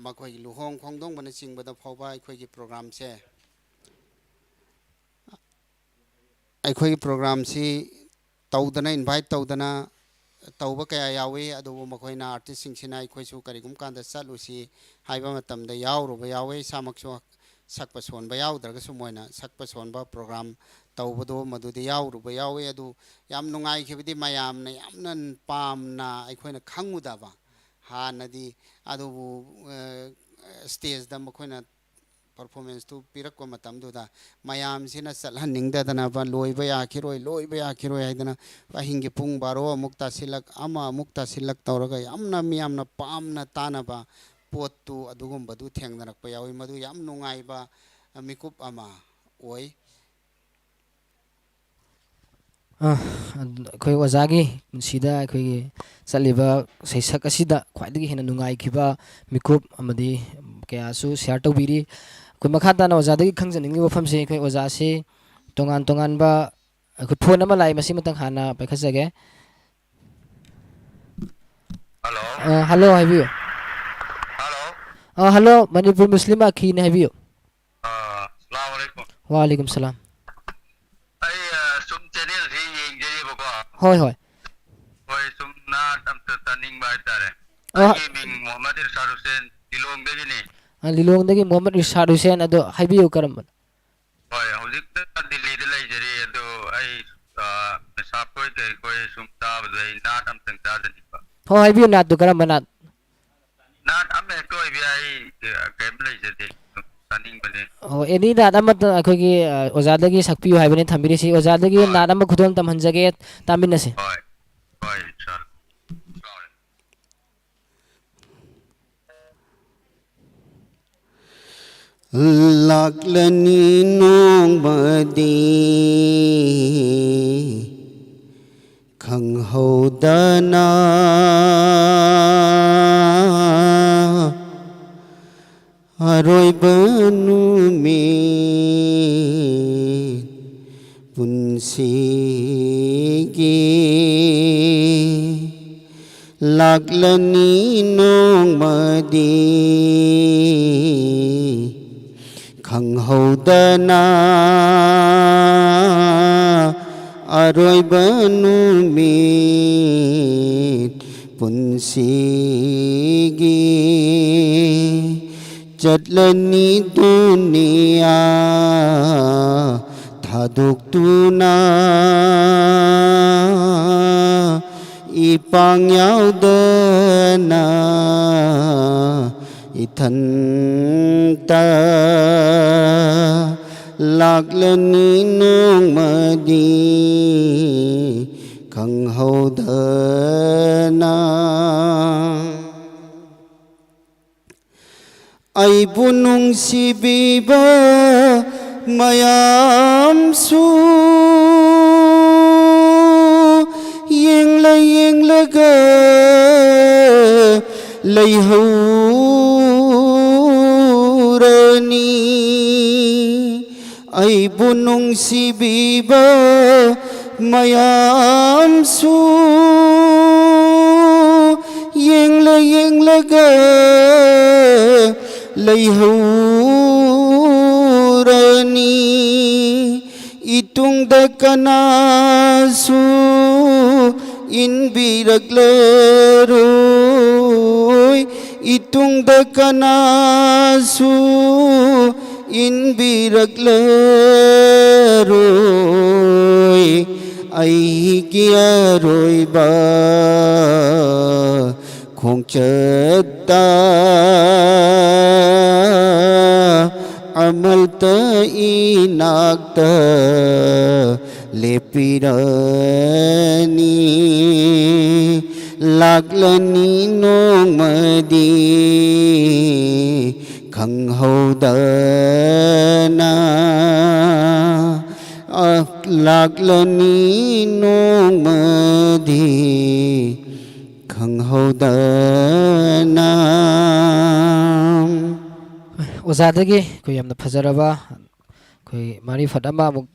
मखोई लुहोंग खोंगदोंग बना चिंगबदा फावबा अखोई प्रोग्राम से अखोई प्रोग्राम से तौदना इनवाइट तौदना तौबा कया यावे अदुबु मखोइना आर्टिस्ट सिंगसिना अखोइसु करिगुम कांदा चलुसी हाइबा मतमदा यावरुबा यावे सामक्सु सकपा सोनबा यावद्रगसु मोइना सकपा सोनबा प्रोग्राम तौबदो मदुदि यावरुबा यावे अदु याम नुंगाइखिबदि मयामना यामना पामना अखोइना खंगुदबा हानदि अदुबु स्टेजदा मखोइना परफॉर्मेंस तो पिरक्को मतमदुदा मयामसिना चलहनिंगददनाबा लोइबा याखिरोय हाइदना अहिंगी पुंग बारो अमुक तासिलक अमा अमुक तासिलक तौरगा यामना मियामना पामना तानाबा पोतु अदुगुंबदु थेंगनरक्पा यावी मदु याम नुंगाइबा मिकुप अमा ओइ अखोई ओजागी पुंसीदा अखोई चलिबा सैसक असिदा ख्वाइदगी हेना नुंगाइखिबा मिकुप अमदी कयासु शेयर तौबिरी अखोई मखा ताना ओजादगी खंजनिंगि वफमसे अखोई ओजासे तोंगान तोंगानबा अखोई फोन अमा लाइ मसी मतंग हाना पाइखजगे हेलो हेलो हाइबियो हेलो हेलो मणिपुर मुस्लिम आखी ने हाइबियो अस्सलाम वालेकुम वालेकुम सलाम आई सुम चैनल री येंगजेरिबको होय होय होय सुम नाट अमत तनिंग बाइतारे Oh, आई मिंग मोहम्मद इरशाद हुसैन लिलोंग देगिनी Lilongdagi Muhammad Irshad Hussain ado haibiyo karamban होय हौजिक दिल्ली दे लेजरी अदो आई सापोय के कोई सुम ताबदई नाट अमतंग तादनिबा ho haibiyo nat do karamban nat नाट अमे कोई भी आई केम लेजरी तनिंग बने oh eni nat amat akogi ozadagi sakpiyo haibani thambirisi ozadagi nat am khudon tamhanjage taminase होय होय इंशाल्लाह Laklani nongbadi khanghodana aroibanu me punsigi laklani nongbadi khanghodana aroiba numit punsigi chatlani dunia thaduk-tuna ipang yaudana ithanta laklani nungmadi khanghaudana aibu nungsibiba mayamsu yenglaga laihurani aibu nungsibiba mayamsu yenglaga laihurani itungda kanasu inbiraglaroi itungda kanasu inbiraglaroi aigi aroiba khongchata amalta inakta lepirani laklani nongmadi khanghaudana laklani nongmadi khanghaudana ozadagi ko yamna fajaraba koi marifat ama muk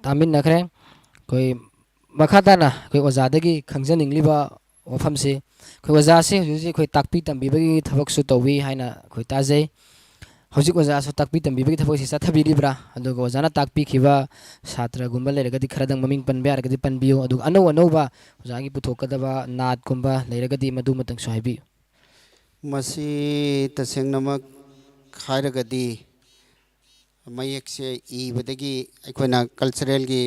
tamin nakre koi makhatana koi ozadagi khangjaningliba wafamse koi ozase huji koi takpi tambibagi thabak su towi haina koi tajai hojik oza so takpi tambibagi thabak si sathabiribra adugo ozana takpi khiba satra gumba leragadi kharadang maming panbe aragadi panbiyo adugo anova ozagi puthokadaba naat kumba leragadi madu matang so haibi masi tasengnamak khairagadi mayekse ibadagi aikoina cultural gi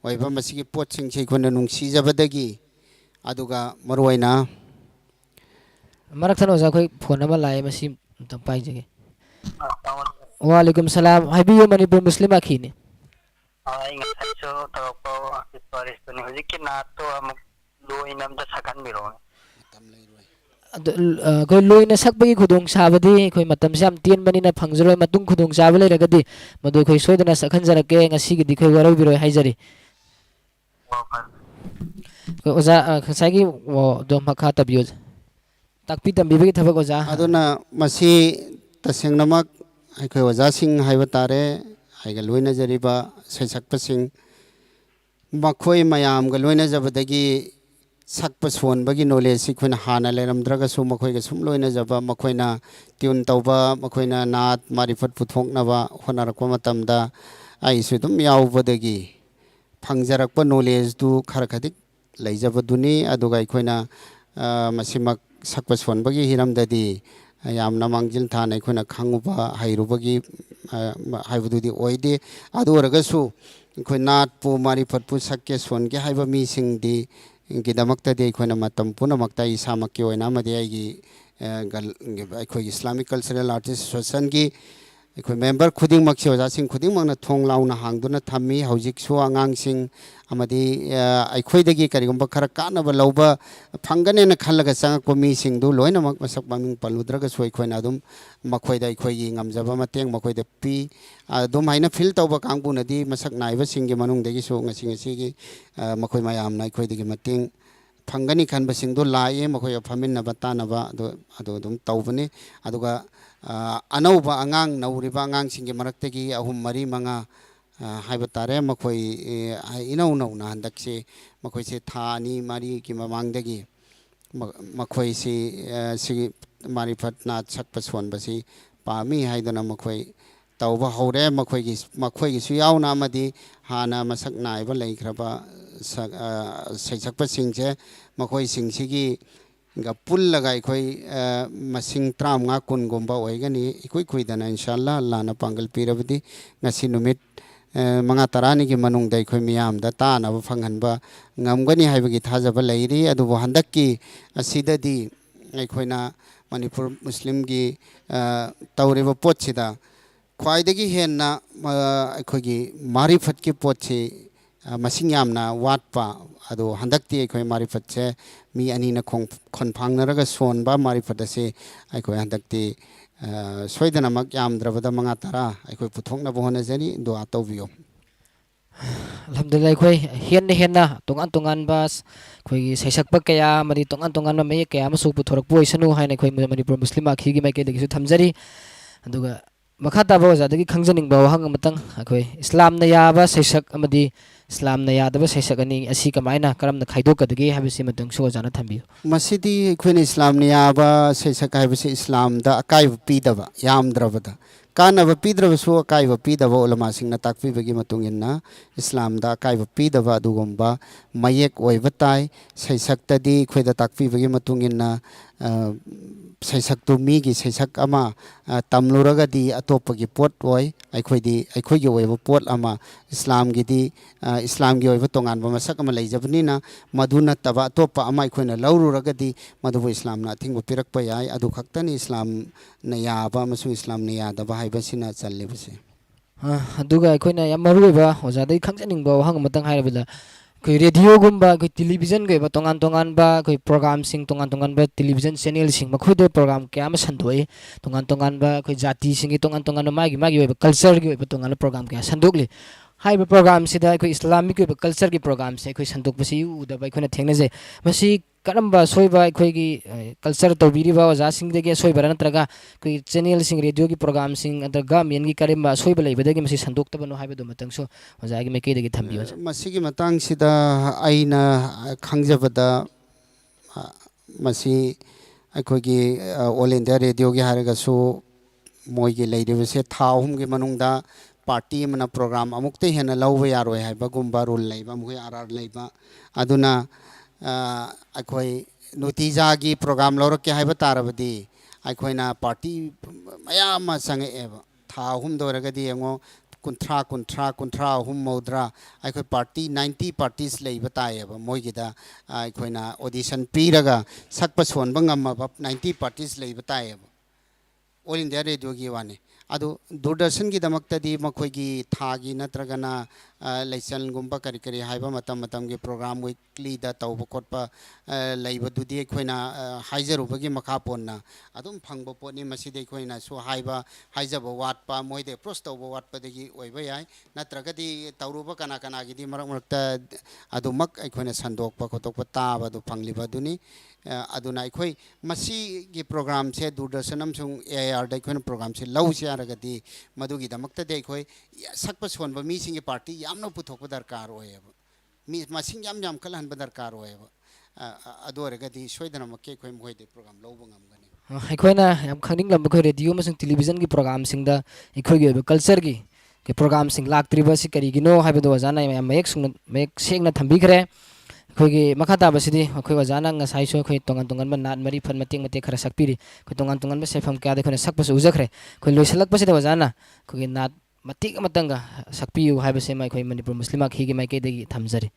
waiba masigi potsing se aikoina nungsijabadagi aduga maroina marak thano oza koi phone ama lai masi tang pai jage wa alaikum salam haibi manipur muslim akhi ni ai ngai so tawko historis ni hojiki na to amuk loinam da sakan miro koi loina sakbagi khudong sabadi koi matam sam tien manina phangjroi matung khudong sab leiragadi madu koi soidana sakhanjarake ngasi gidi koi warau biroi haijari koi oza khasagi wo do makha tabiyo takpi tambibagi thabak oza aduna masi tasengnamak aikoi oza sing haiba tare aiga loina jariba saisakpasing makhoi mayam ga loina jabadagi sakpa sonbagi knowledge sikhoina hana leramdraga su makhoiga sum loina jaba makhoina tune tauba makhoina naat marifat puthoknaba honarakpa matamda ai su dum yaubadagi phangjarakpa knowledge du kharkhadik leijabaduni aduga ikhoina masimak sakpa sonbagi hiramdadi yamna mangjil thana ikhoina khanguba hairubagi haibududi oide adu oragasu ikhoi naat pu marifat pu sakke songe haiba mi singdi Kidabara aikoina matam punamakta isamakki oina amadi aigi aikoigi Islamic cultural artist association gi aiko member khuding makse oja sing khuding makna thong launa hangduna thammi hojik su angang sing amadi aikoidagi karigumba khara kanaba lauba phangane na khallaga changa komi sing du loina mak masak maming paludraga su aikoina adum makhoida aikoigi ngamjaba mateng makhoida pi adum haina feel tauba kangbu nadi masak naiba singgi manung degi su ngasi ngasi gi makhoi mayam na aikoidagi mateng phangani khanba sing du lae makhoi phamin na batanaba adu dum taubani aduga anauba angang nauriba angang singgi maraktagi ahum mari manga haiba tare makhoi inau nau na handakse makhoi se thani mari ki mamangdagi makhoi si marifat na sakpa sonbasi pami haidana makhoi tauba hore makhoi su yauna amadi hana masak naiba leikraba saisak singse makhoi singsigi ga pullaga ikhoi masing tram nga kun gomba oigani ikoi kuidana inshallah Allah na pangal pirabdi ngasi numit manga tarani ki manung dai khoi miyam da ta na phanghanba ngamgani haibagi thajaba leiri adu handakki asidadi aikhoina Manipur Muslim gi tawreba pochida khwaidagi henna aikhogi marifat ki pochi masing yamna watpa adu handakti aikhoi marifat che mi ani na khonphangnaraga sonba marifat ase aikhoi handakti soidana mak yamdrabada manga tara aikhoi puthokna bohona jani do atawbiyo alhamdulillah khoi henna tongan bas khoi saisak pa kaya mari tongan ma me kaya ma su puthorak poi sanu haina khoi Manipur Muslim akhi gi mai ke degi su thamjari aduga makha ta ba za degi khangjaning ba hang matang khoi Islam na ya ba saisak amadi Islam na ya da ba saisak ani asi kamaina karam na khaidok kadagi habisi matang so jana thambiyo masidi khoi Islam na ya ba saisak habisi Islam da akai pi da ba yam drabada kana ba pidra su akai ba pi da ba ulama sing na takpi bagi matungin Islam da akai ba pi da ba dugomba mayek oi batai saisak tadi khoi da takpi bagi matungin saisak tu mi gi saisak ama tamluraga di atopagi pot oi aikhoi gi oi ba pot ama Islam gi oi ba tongan ba masak ama leijabni na maduna taba atopa ama aikhoi na laururaga di madu Islam na thingba pirak pa yai adu khaktani Islam na ya ba masu Islam na ya da ba hai ba sina challe base aduga aikhoi na yam maru ba oja dai khangjaning ba hang matang hairabila koi radio gumba koi television koi ba tongan ba koi program sing tongan ba television channel sing ma khoi do program kya ma sandoi tongan ba koi jati sing tongan magi ba culture gi ba tongan program kya sandokli hai ba program sida koi Islamic ba culture gi program se koi sandok basi u da ba koi na thengna je masi karamba soiba koi gi culture to biri ba oja sing de ge soiba natraga koi channel sing radio gi program sing antaga men gi karimba soiba leiba de gi masi sandok ta bano hai ba do matang so oja gi me ke de gi thambi masi gi matang sida aina khangjabada masi aikoi gi all India radio gi haraga so moi gi leide se thaum gi manungda party mana program amukte hena lawba yaroi hai ba gumba rule leiba mui RR leiba aduna aikoi nutija gi program lorok ke hai ba tarabadi aikoi na party maya ma sange eba tha hum doraga di ngo kuntra hum modra aikoi party 90 parties leiba tai eba moi gi da aikoi na audition piraga sakpa sonba ngam ba 90 parties leiba tai eba all India radio gi wani adu Doordarshan ki damakta di makhoi gi thagi natragana leichan gumba kari haiba matam gi program weekly da tawba khotpa leiba dudi khoina haijaru bagi makha ponna adum phangba poni maside khoina so haiba haijaba watpa moide pros tawba watpa degi oiba yai natraga di tawruba kana gi di marakta adumak khoina sandokpa khotokpa taba du phangliba duni aduna khoi masi gi program se Doordarshan amsung AR da khoina program se lau se aragadi madugi damakta de khoi sakpa sonba mi singi party yamno puthokpa darkar oyeba mi masing yam kalhan ba darkar oyeba adu aragadi soidana makke khoi moi de program lobo ngamgani aikhoina yam khangning lam khoi radio masung television gi program sing da ikhoi gi culture gi program sing laktriba si kari gino haiba do jana yam mek sengna thambi khre khoi gi makata basidi khoi wajana nga sai so khoi tongan ba nat mari phan mating mate khara sakpiri khoi tongan ba sefam kya de khoi sakpa su ujakhre khoi loisalak basida wajana khoi gi nat matik matanga sakpiu haiba se mai khoi Manipur Muslim akhi gi mai ke de gi thamjari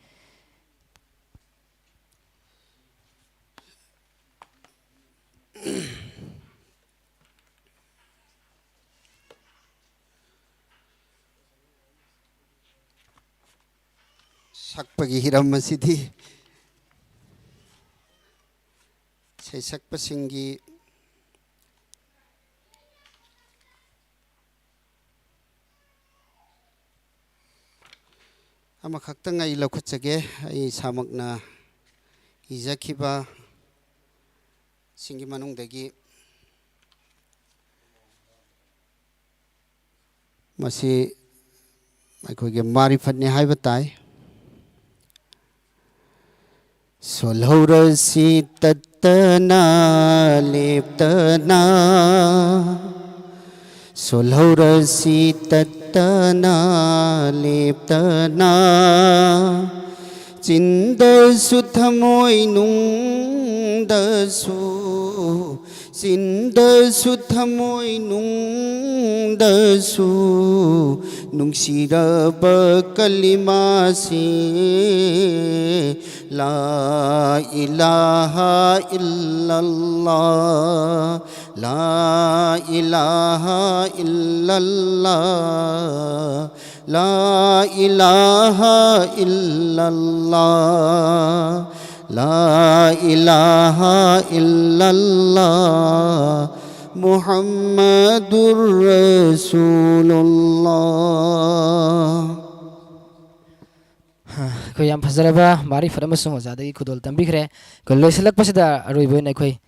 sakpagi hiram masidi saisak pasingi ama khaktang ai lokhachage ai samakna ijakhiba singi manung dagi masi aikhoge marifat ne haiba tai solhorasi tattana leptana Solhorasi tattana leptana Cindasu thamoi nungdasu Cindasu thamoi nungdasu Nungsiraba kalimasi La ilaha illallah La ilaha illallah La ilaha illallah La ilaha illallah Muhammadur Rasulullah ko yam fazaraba Marifat amasung ozadagi khudol tambikre ko loisalak pasida aroiboin akhoi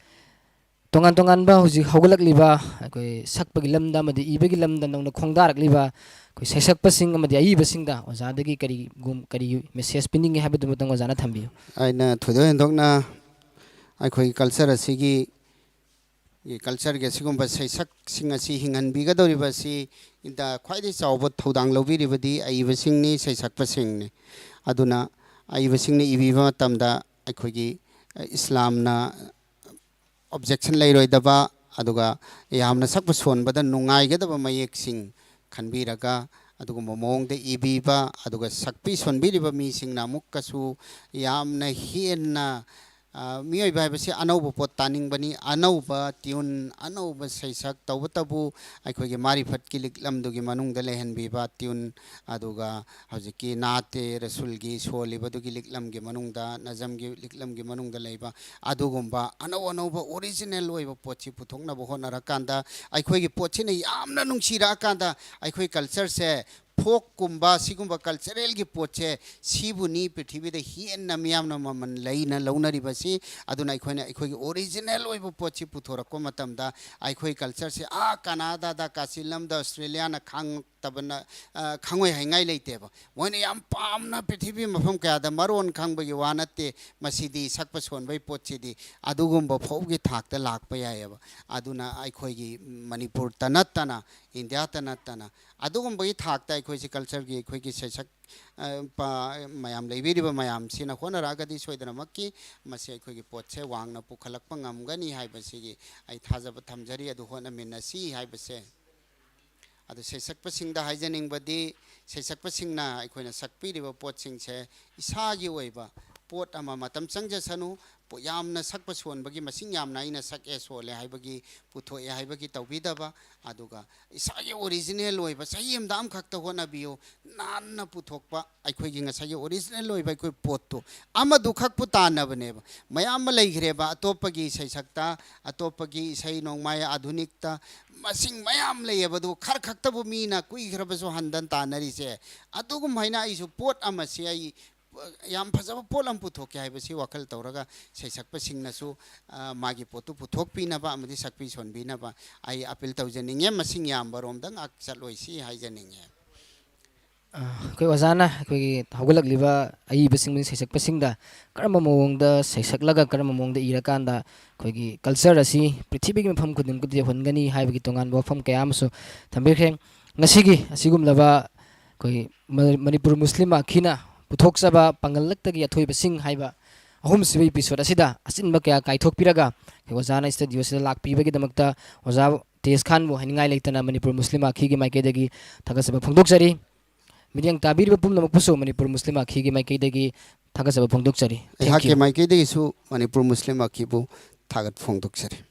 tongan tongan ba huji haugalak liba akhoi sakpagi lamda amadi ibagi lamda nongna khongdarak liba koi sesak pasing amadi aiba singda ozadagi kari message pining habadu matang ozana thambiyo aina thudo hendokna akhoi culture asigi culture ge sigumba sesak singa si hingan biga doriba si inda khwaide chawba thodang lobiribadi aiba singni sesak pasingni aduna aiba singni ibiba tamda akhoi islamna objection leiroidaba aduga yamna sakpa sonbada nungaigadaba mayeksing khanbiraga adugumba mawongda ibiba aduga sakpi sonbiriba misingna mukkasu yamna hienna miyoi bai basi anauba pot taning bani anauba tune anauba saisak tawbatabu akhoi Marifat ki liklam dugi manung da lehen biba tune aduga hojiki naate rasulgi soliba dugi liklam gi manung da nazam gi liklam gi manung da leiba adugumba anauba original oiba pochi puthokna bo honara kanda akhoi gi pochi ne yamna nungsira kanda akhoi culture se folk kumba sigumba cultural gi poche sibuni prithibida hienna miyamna maman leina launari basi aduna akhoi gi original oiba pochi puthora ko matamda akhoi culture se Canada da kasilam da Australia na khang tabana khangoi haingai leiteba moine yam pamna prithibi mafam kya da maron khangba gi wanate masidi sakpa sonbai pochi di adugumba phaugi thakta lakpa yayaba aduna akhoi gi Manipur tanatana India tanatana adugumba gi thakta akhoi si culture gi akhoi gi sesak pa mayam leibiriba mayam sina honaragadi soidana makki masi akhoi gi potche wangna pukhalakpa ngamgani haibasi gi ai thajaba thamjari adu hona minasi haibase adu sesak pasingda haijaning badi sesak pasingna akhoi sakpiriba potsingse isagi oiba pot ama matam changja sanu yamna sakpa sonbagi masing yamna ina sak sole haibagi puthoe haibagi tawbidaba aduga isagi original oiba sayem dam khakta hona biyo nanna puthokpa akhoi gi ngasagi original oiba akhoi potto amadu khak putana baneba mayam leigreba atopagi saisakta atopagi sai nongmaya adhunikta masing mayam leyabadu khar khakta bu mina kui khrabaso handan tanari se adugum haina isu pot amasi ai yam fazaba polam puthokya haibasi wakal tawraga saisak pasingnasu magi potu puthokpinaba amadi sakpi sonbinaba ai appeal tawjaninge masing yam baromdang ak chatloisi haijaninge koi ozana koi haugalak liba ai basing min saisak pasingda karma mawongda saisaklaga karma mawongda irakanda koi gi culture asi prithibi gi mafam kudum kudi hongani haibagi tongan bofam kayamsu thambekhe ngasigi asigum laba koi Manipuri Muslim akhina puthokchaba Pangallaktagi Thoibasing haiba ahum sibi episode asida asinba kya kaithokpiraga ozana studio sida lakpibagi damakta oza Tez Khan bo haningai leitana Manipuri Muslim Akhi gi maikedagi thagasaba phongdokjari midyang tabiriba pumnamak puso Manipuri Muslim Akhi gi maikedagi thagasaba phongdokjari hake maikedagi su Manipuri Muslim Akhi bu thagat phongdokjari